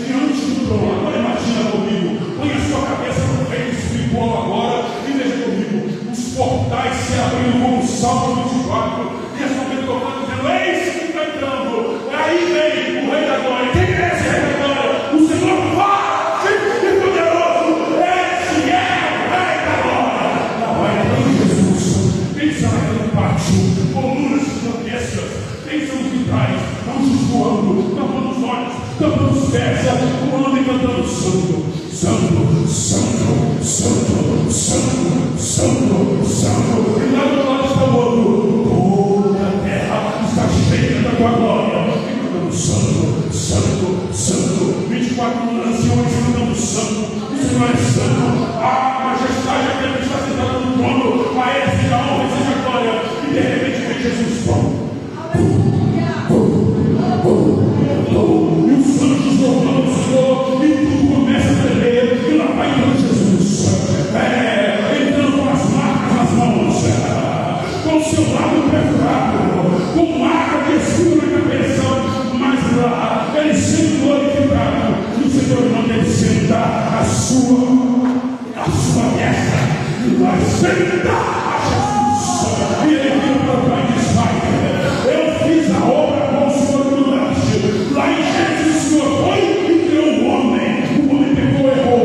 Speaker 1: diante do trono. Agora imagina comigo, põe a sua cabeça no reino espiritual agora e veja comigo, os portais se abrindo como o Salmo 24, e a sua vida tocando, dizendo: eis que está entrando, aí vem o Rei da Glória. Quem é esse Rei da Glória? O Senhor forte e poderoso, esse é o Rei da Glória. Lá vai entrando Jesus, quem sai no pátio, colunas gigantescas, quem são os vitrais, anjos voando, tampando os olhos, tampando os pés, voando e cantando: Santo, Santo, Santo, Santo, Santo, Santo, Santo. E lá do lado está o outro: toda a terra está cheia da tua glória. E cantando: Santo, Santo, Santo. 24 anciões cantando: Santo, o Senhor é santo. A majestade daquele que está sentado no trono, a ele seja a honra e seja a glória. E de repente vem Jesus. E os anjos louvando o Senhor, e tudo começa a tremer, e lá vai entrando Jesus, entrando com as marcas nas mãos, com o seu lado perfurado, com marca de escudo na cabeça, mas lá ele sendo glorificado, e o Senhor manda ele sentar a sua destra, e lá senta a Jesus, e ele vira para o Pai e diz: Pai, eu fiz a obra com o Senhor do norte. Lá em Gênesis o Senhor foi e criou o homem pegou e errou.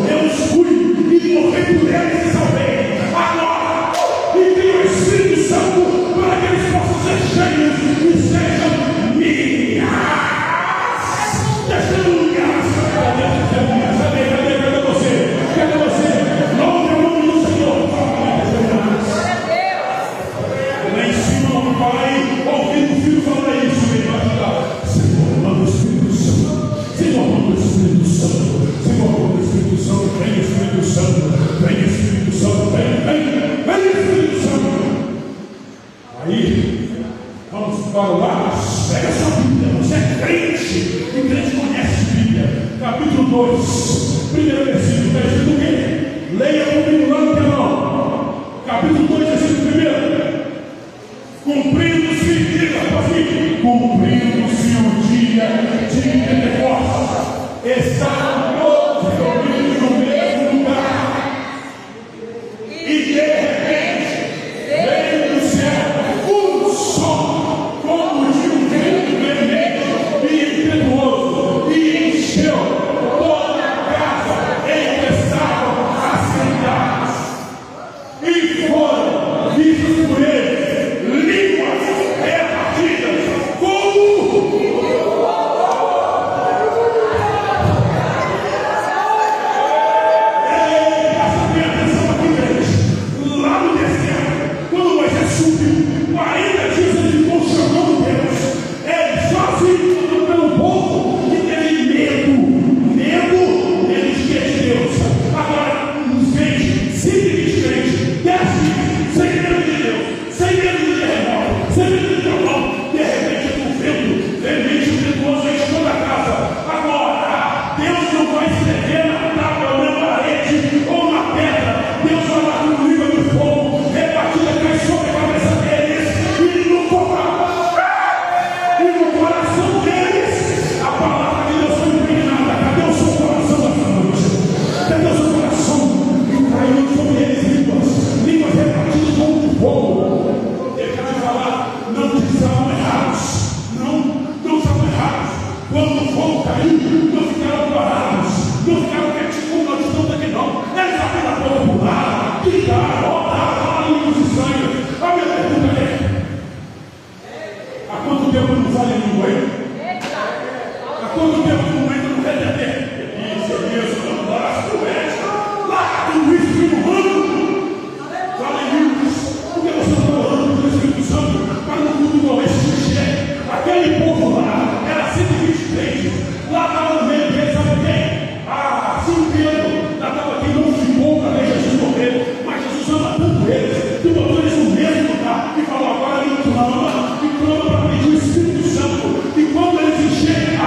Speaker 1: Eu fui e morri por eles e salvei. Agora, e tem o Espírito Santo para que eles possam ser cheios e sejam minhas testemunhas. Cadê você? Cadê você? Louve o nome do Senhor. Lá em cima o pai, ouvindo o filho falar isso, ele vai falar: Senhor, manda o Espírito Santo. Senhor, manda o Espírito Santo. Senhor, manda o Espírito Santo. Vem Espírito Santo. Vem Espírito Santo. Vem Espírito Santo. Aí, vamos para o lado. Pega a sua Bíblia. Você é crente. E crente conhece a Bíblia. Capítulo 2, primeiro versículo. Está escrito o quê? Leia comigo lá no canal. Capítulo 2, versículo 1. Cumprindo-se, cumprindo-se o dia de Pentecostes, estavam todos reunidos no mesmo lugar, e de repente veio do céu um som como de um vento vermelho e impetuoso, e encheu toda a casa em que estavam assentados, e foram vistos por eles línguas repartidas tempo não fala em língua aí? Há quanto tempo não entra no redeter? Isso, não dá, tu és. Lá, tudo isso que no ano. Fala em línguas. Porque você está orando pelo Espírito Santo para no mundo não encher. Aquele povo lá era 123. Lá estava no meio deles, sabe quem? Sim, Pedro. Lá estava quem não ficou para ver Jesus morrer. Mas Jesus ama tanto eles que botou eles no mesmo lugar e falou: agora ele clama para pedir o Espírito Santo. E quando eles encherem,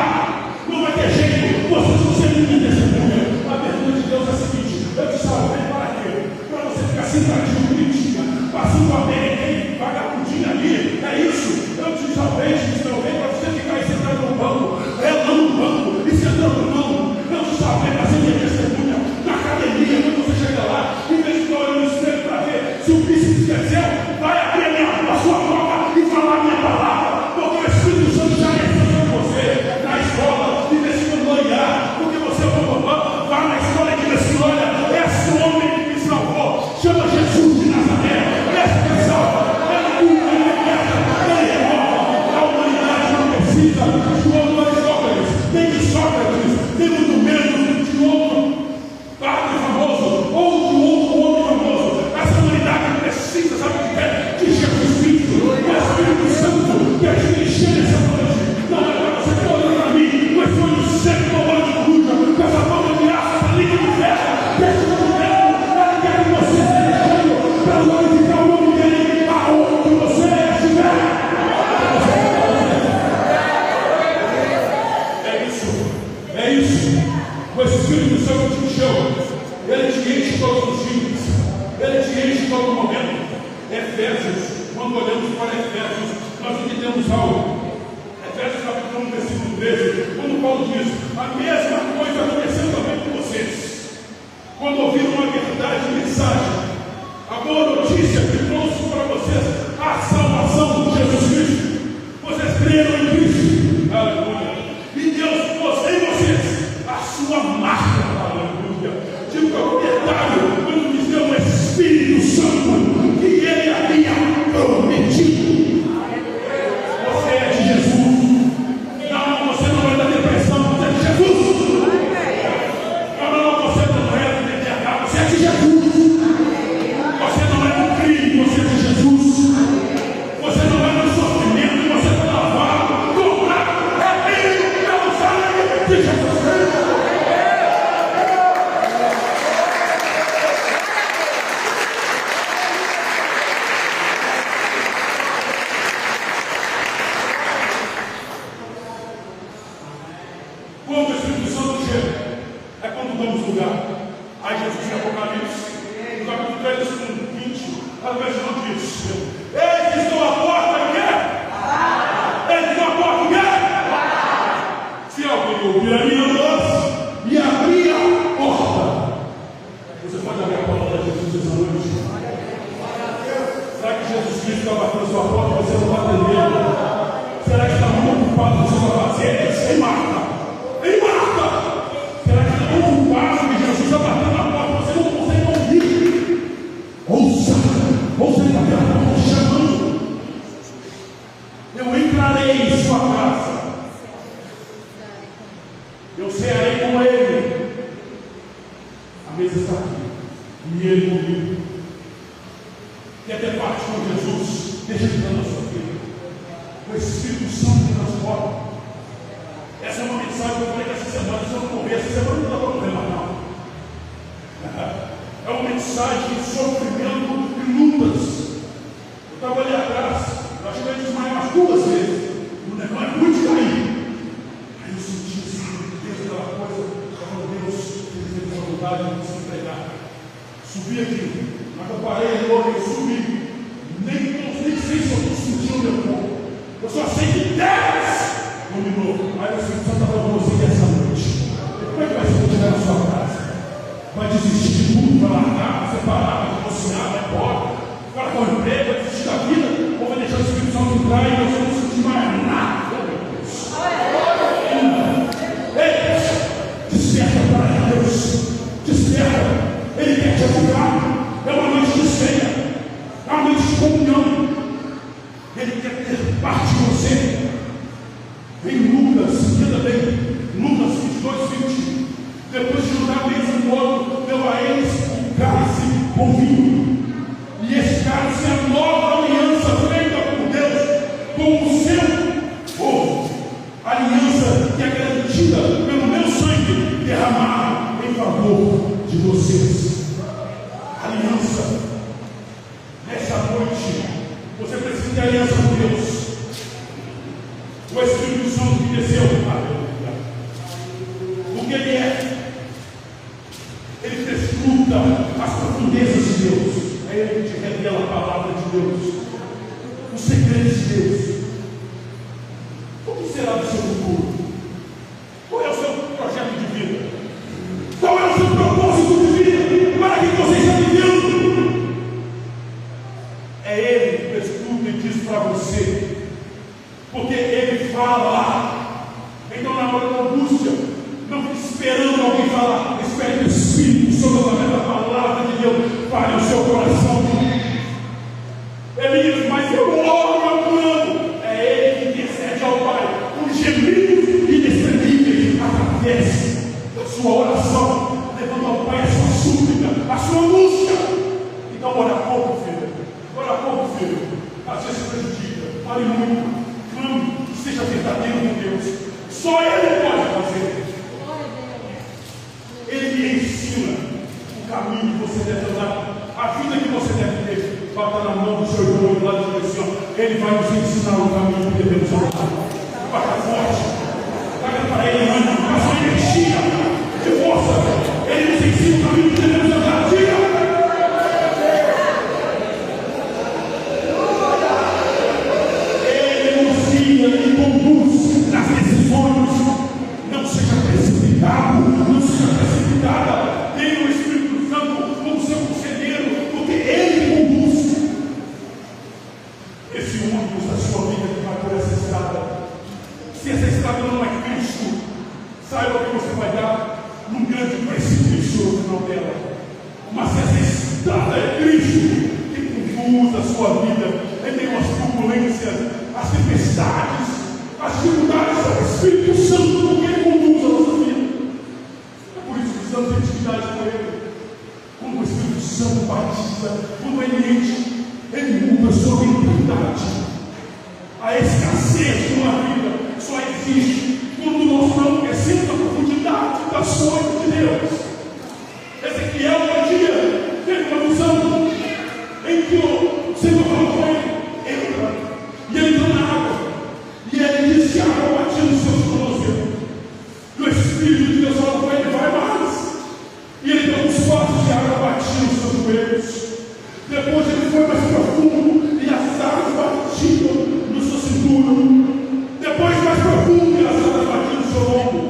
Speaker 1: não vai ter jeito. Vocês vão ser minha testemunha. A pergunta de Deus é a seguinte: eu te salvei para quê? Para você ficar sentadinho, bonitinha, passando a bem, vagabundinho ali. É isso. Eu te salvei para você ficar aí sentado no banco, relando no banco e sentando no banco. Eu te salvei para ser minha testemunha na academia. Quando você chega lá, em vez de estar olhando no espelho para ver se o príncipe esqueceu, vai abrir a sua boca e falar a minha palavra, porque o Espírito Santo já recebeu você na escola e decidiu gloriar, porque você vá na escola e diga assim: olha, esse homem que me salvou chama Jesus de Nazaré, esse que me salva, ele cura, ele liberta, ele renova. A humanidade não precisa de outro Aristóteles, nem de Sócrates, nem muito menos de outro padre famoso ou de outro homem famoso. Essa humanidade precisa, sabe o que é? De Jesus Cristo, do Espírito Santo, que a gente encher essa noite. Não é para você que está olhando para mim, mas foi o sempre tomando de cruz, com essa boca de aço, essa língua de ferro, deixa o governo, ela quer que você seja cheio para glorificar o nome dele aonde você estiver. É isso. O Espírito Santo te encheu, ele te enche todos os dias, ele te enche todo momento. Efésios, quando olhamos para Efésios, nós entendemos algo. Efésios capítulo 1, versículo 13, quando Paulo diz: a mesma coisa aconteceu também com vocês, quando ouviram a verdade e mensagem, a boa notícia que trouxe para vocês a salvação de Jesus Cristo. Vocês creram em Cristo, aleluia, e Deus pôs em vocês a sua marca, aleluia. Digo que é o proprietário, quando diz que é o Espírito Santo que ele havia prometido. Você é de Jesus. Não, você não é da depressão, você é de Jesus. Não, você não é do TDAH, você é de Jesus. Você não é do crime, você é de Jesus. Você não é do sofrimento, você está lavado, comprado, remido pelo sangue de Jesus. Quando o Espírito Santo chega, é quando damos lugar. Aí Jesus em Apocalipse, no capítulo 3, versículo 20, a versão diz: eis que estou à porta, e quê? Eis que estou à porta, e quê? Se alguém ouvir a minha voz e abrir a porta, você pode abrir a porta para Jesus essa noite? Será que Jesus Cristo está batendo a sua porta e você não está atendendo? Será que está muito ocupado com o seu fazer? Ei, Marta! Ei, Marta! Será que está tão ocupado que Jesus está batendo na porta e você não consegue ouvir? Ouça ele bater na porta chamando. Eu entrarei em sua casa, eu cearei com ele. A mesa está aqui e ele comigo. Quer ter parte com Jesus? Deixa de dar na sua vida. O Espírito Santo que transforma. Essa é uma mensagem que eu falei que essa semana, se eu não morrer, essa semana não dá para morrer mais não. É uma mensagem de sofrimento e lutas. Eu estava ali atrás, eu acho que eu ia desmaiar umas 2 vezes. O negócio é muito cair. Aí eu senti assim, Deus daquela coisa, falando: Deus, ele teve vontade de se entregar. Subi aqui, mas eu parei logo, eu subi. Nem sei se eu estou sentindo o meu corpo. Eu só sei que Deus dominou. Aí o Espírito Santo está falando com você essa noite. Como é que vai ser quando chegar na sua casa? Vai desistir de tudo, vai largar, vai separar, vai divorciar, vai embora, vai com o emprego, vai desistir da vida, ou vai deixar o Espírito Santo entrar e você não sentir mais nada? Ei, desperta para Deus, desperta. Ele quer te ajudar. É uma noite de ceia, é uma noite de comunhão. Ele quer ter parte de você. O Espírito Santo que desceu, o que ele é? Ele desfruta as profundezas de Deus. É ele que te revela a palavra de Deus, os segredos de Deus. O que será do seu futuro? Qual é o seu projeto de vida? Qual é o seu propósito de vida? Para que você está vivendo? É ele que desfruta e diz para você, porque ele fala. Então, na hora da angústia, não fique esperando alguém falar. Espere que o Espírito Santo, através da palavra de Deus, fale no seu coração. Ele diz: mas eu oro, eu clamo. É ele que intercede ao Pai com gemidos inexprimíveis através da sua oração, levando ao Pai a sua súplica, a sua angústia. Então, ora pouco, filho. Ora pouco, filho. Às vezes prejudica. Fale muito. Clame. Seja verdadeiro com Deus. Só Ele pode fazer. Ele lhe ensina o caminho que você deve andar, a vida que você deve ter. Bata na mão do seu irmão lá de direção. Ele vai nos ensinar o caminho que devemos andar. Bata forte. Traga para ele ânimo, a sua energia de força. Ele nos ensina o caminho que devemos andar. Diga! Ele nos guia e conduz nas decisões. Não seja precipitado, não seja precipitada. Tenha o Espírito Santo como seu conselheiro, porque ele conduz esse ônibus da sua vida que vai por essa estrada. Se essa estrada não é Cristo, saiba que você vai dar num grande precipício no final dela. Mas se essa estrada é Cristo que conduz a sua vida em meio às turbulências, às tempestades, às dificuldades, é o Espírito Santo porque ele conduz a nossa vida. É por isso que precisamos ter intimidade com ele. Quando o Espírito Santo batiza, quando ele enche, ele muda a sua mentalidade. A escassez de uma vida só existe quando nós não conhecemos a profundidade das coisas de Deus. Ezequiel, um dia, teve uma visão em que o Senhor falou com ele: entra. E ele entrou na água. E ele disse que a água batia nos seus tornozelos. E o Espírito de Deus falou com ele: vai mais. E ele deu uns passos e a água batia nos seus joelhos. Depois ele foi mais profundo e as águas batiam no seu cinturão. Depois mais profundo e as águas batiam no seu ombro.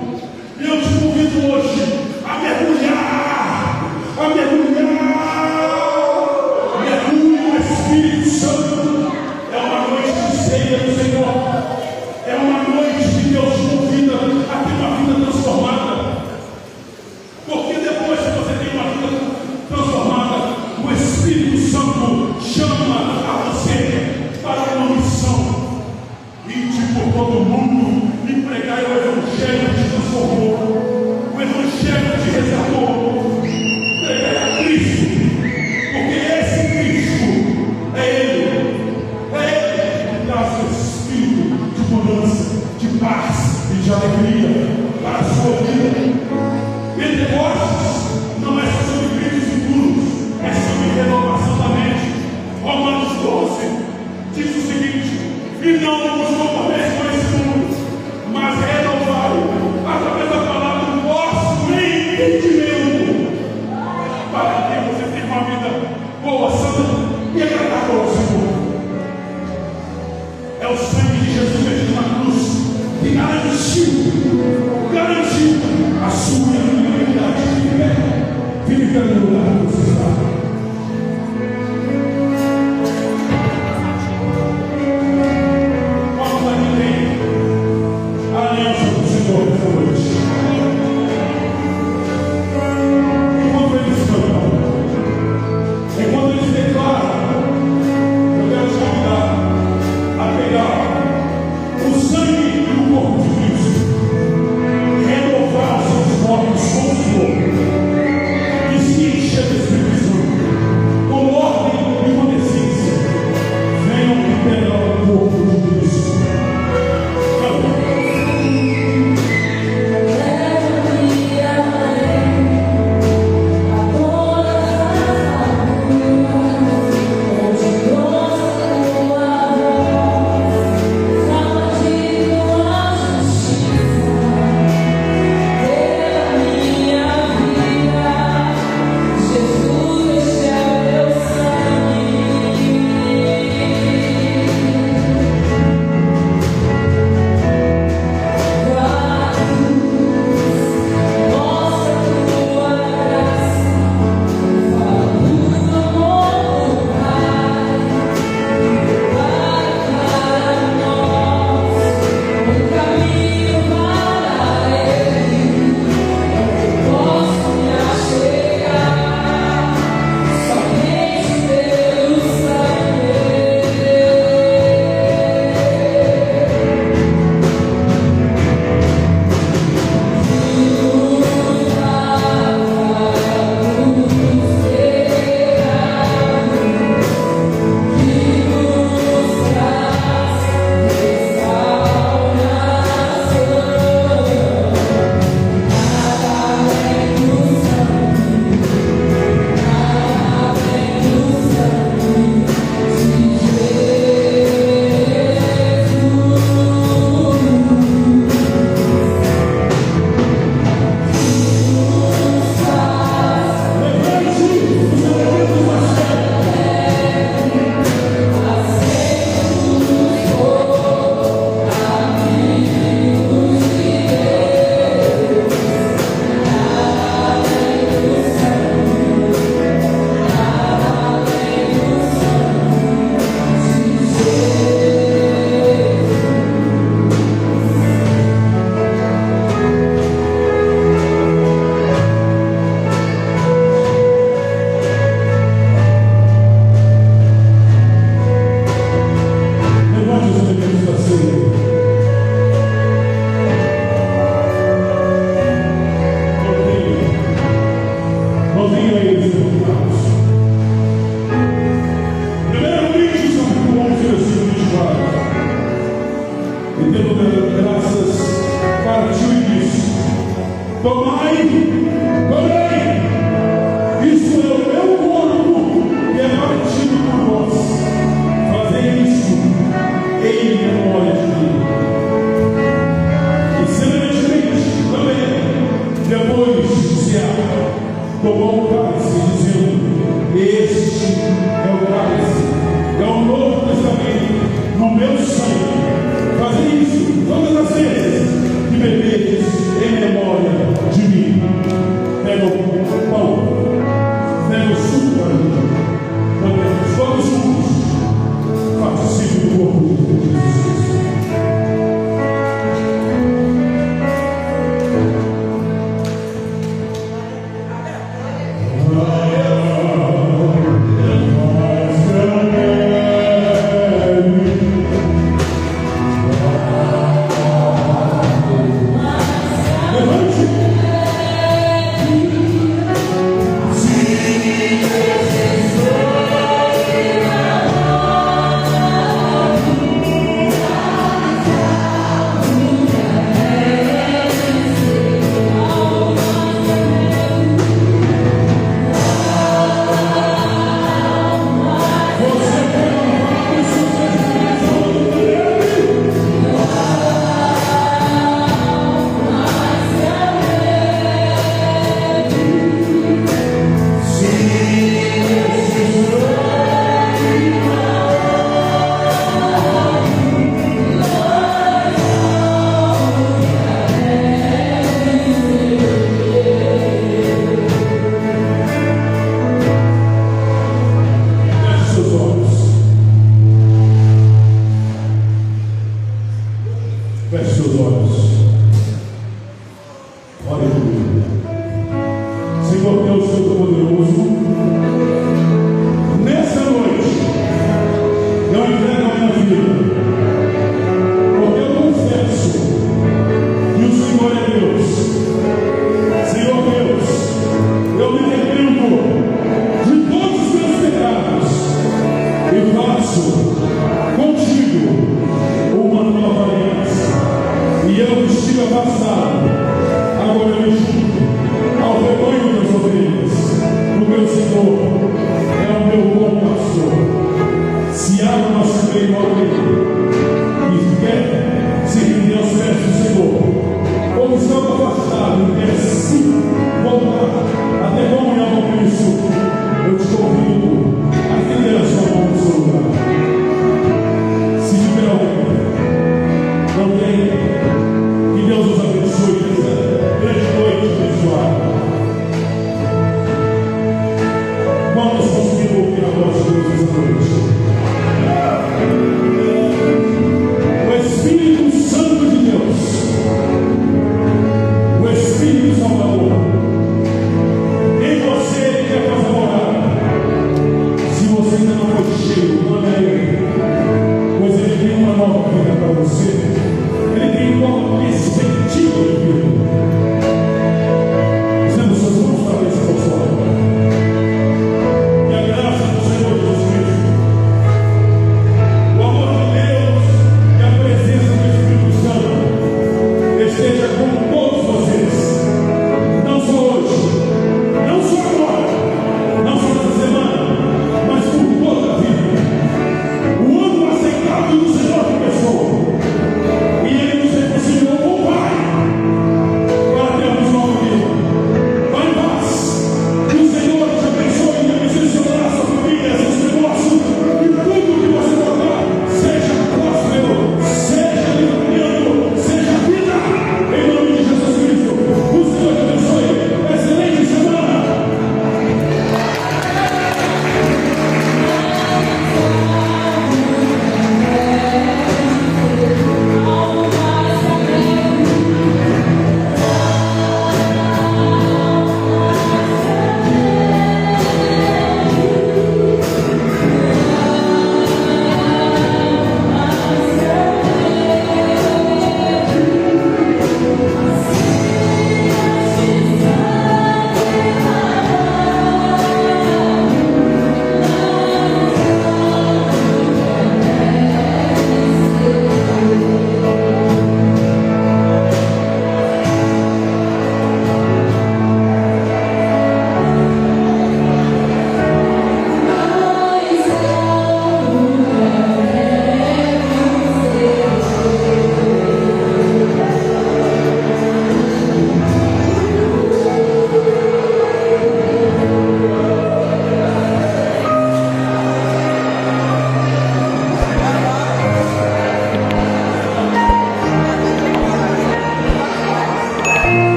Speaker 1: E eu te convido hoje a mergulhar, a mergulhar. Mergulhe no Espírito Santo. É uma noite de ceia do Senhor. É uma noite que Deus te convida a ter uma vida transformada. Porque depois que você tem uma vida transformada, o Espírito Santo chama a você para uma missão. Ir por todo mundo e pregar o Evangelho que te transformou, o Evangelho que te resgatou. Pregar a Cristo, porque esse Cristo é Ele que dá seu Espírito de mudança, de paz e de alegria para a sua vida. Pentecostes não é só sobre brilhos e pulos, é sobre renovação da mente. Romanos 12 diz o seguinte: e não nos conformeis com esse mundo, mas renovai através da palavra do vosso entendimento, para que você tenha uma vida boa, santa e agradável ao Senhor. É o sangue de Jesus metido na cruz que garantiu a sua liberdade de fé. Fica no lugar que você está. Renovar seus corpos com o Senhor e se encher do Espírito Santo. todas as graças, partiu e disse: tomai, comei, isso é o meu corpo que é partido por vós. Fazei isso em memória de mim. E semelhantemente também, depois de cear, tomou o cálice, dizendo: este é o cálice, é o Novo Testamento, no meu sangue. Fazei isso todas as vezes que bebedes em memória de mim. Pega o pão, pega o suco para mim, todos juntos, participe do corpo de Jesus. Feche seus olhos. Aleluia. Senhor Deus Todo-Poderoso, nessa noite eu entrego a minha vida, porque eu confesso que o Senhor é Deus. Senhor Deus, eu me arrependo de todos os meus pecados e faço contigo uma nova aliança. E eu estive afastado, agora eu me junto ao rebanho das ovelhas. O meu Senhor é o meu bom pastor. Se há o nosso meio alguém e quer se render aos pés do Senhor, ou estava afastado e quer sim voltar até comunhar com Cristo, eu te convido a estender a sua mão no seu lugar. Se tiver alguém, não tem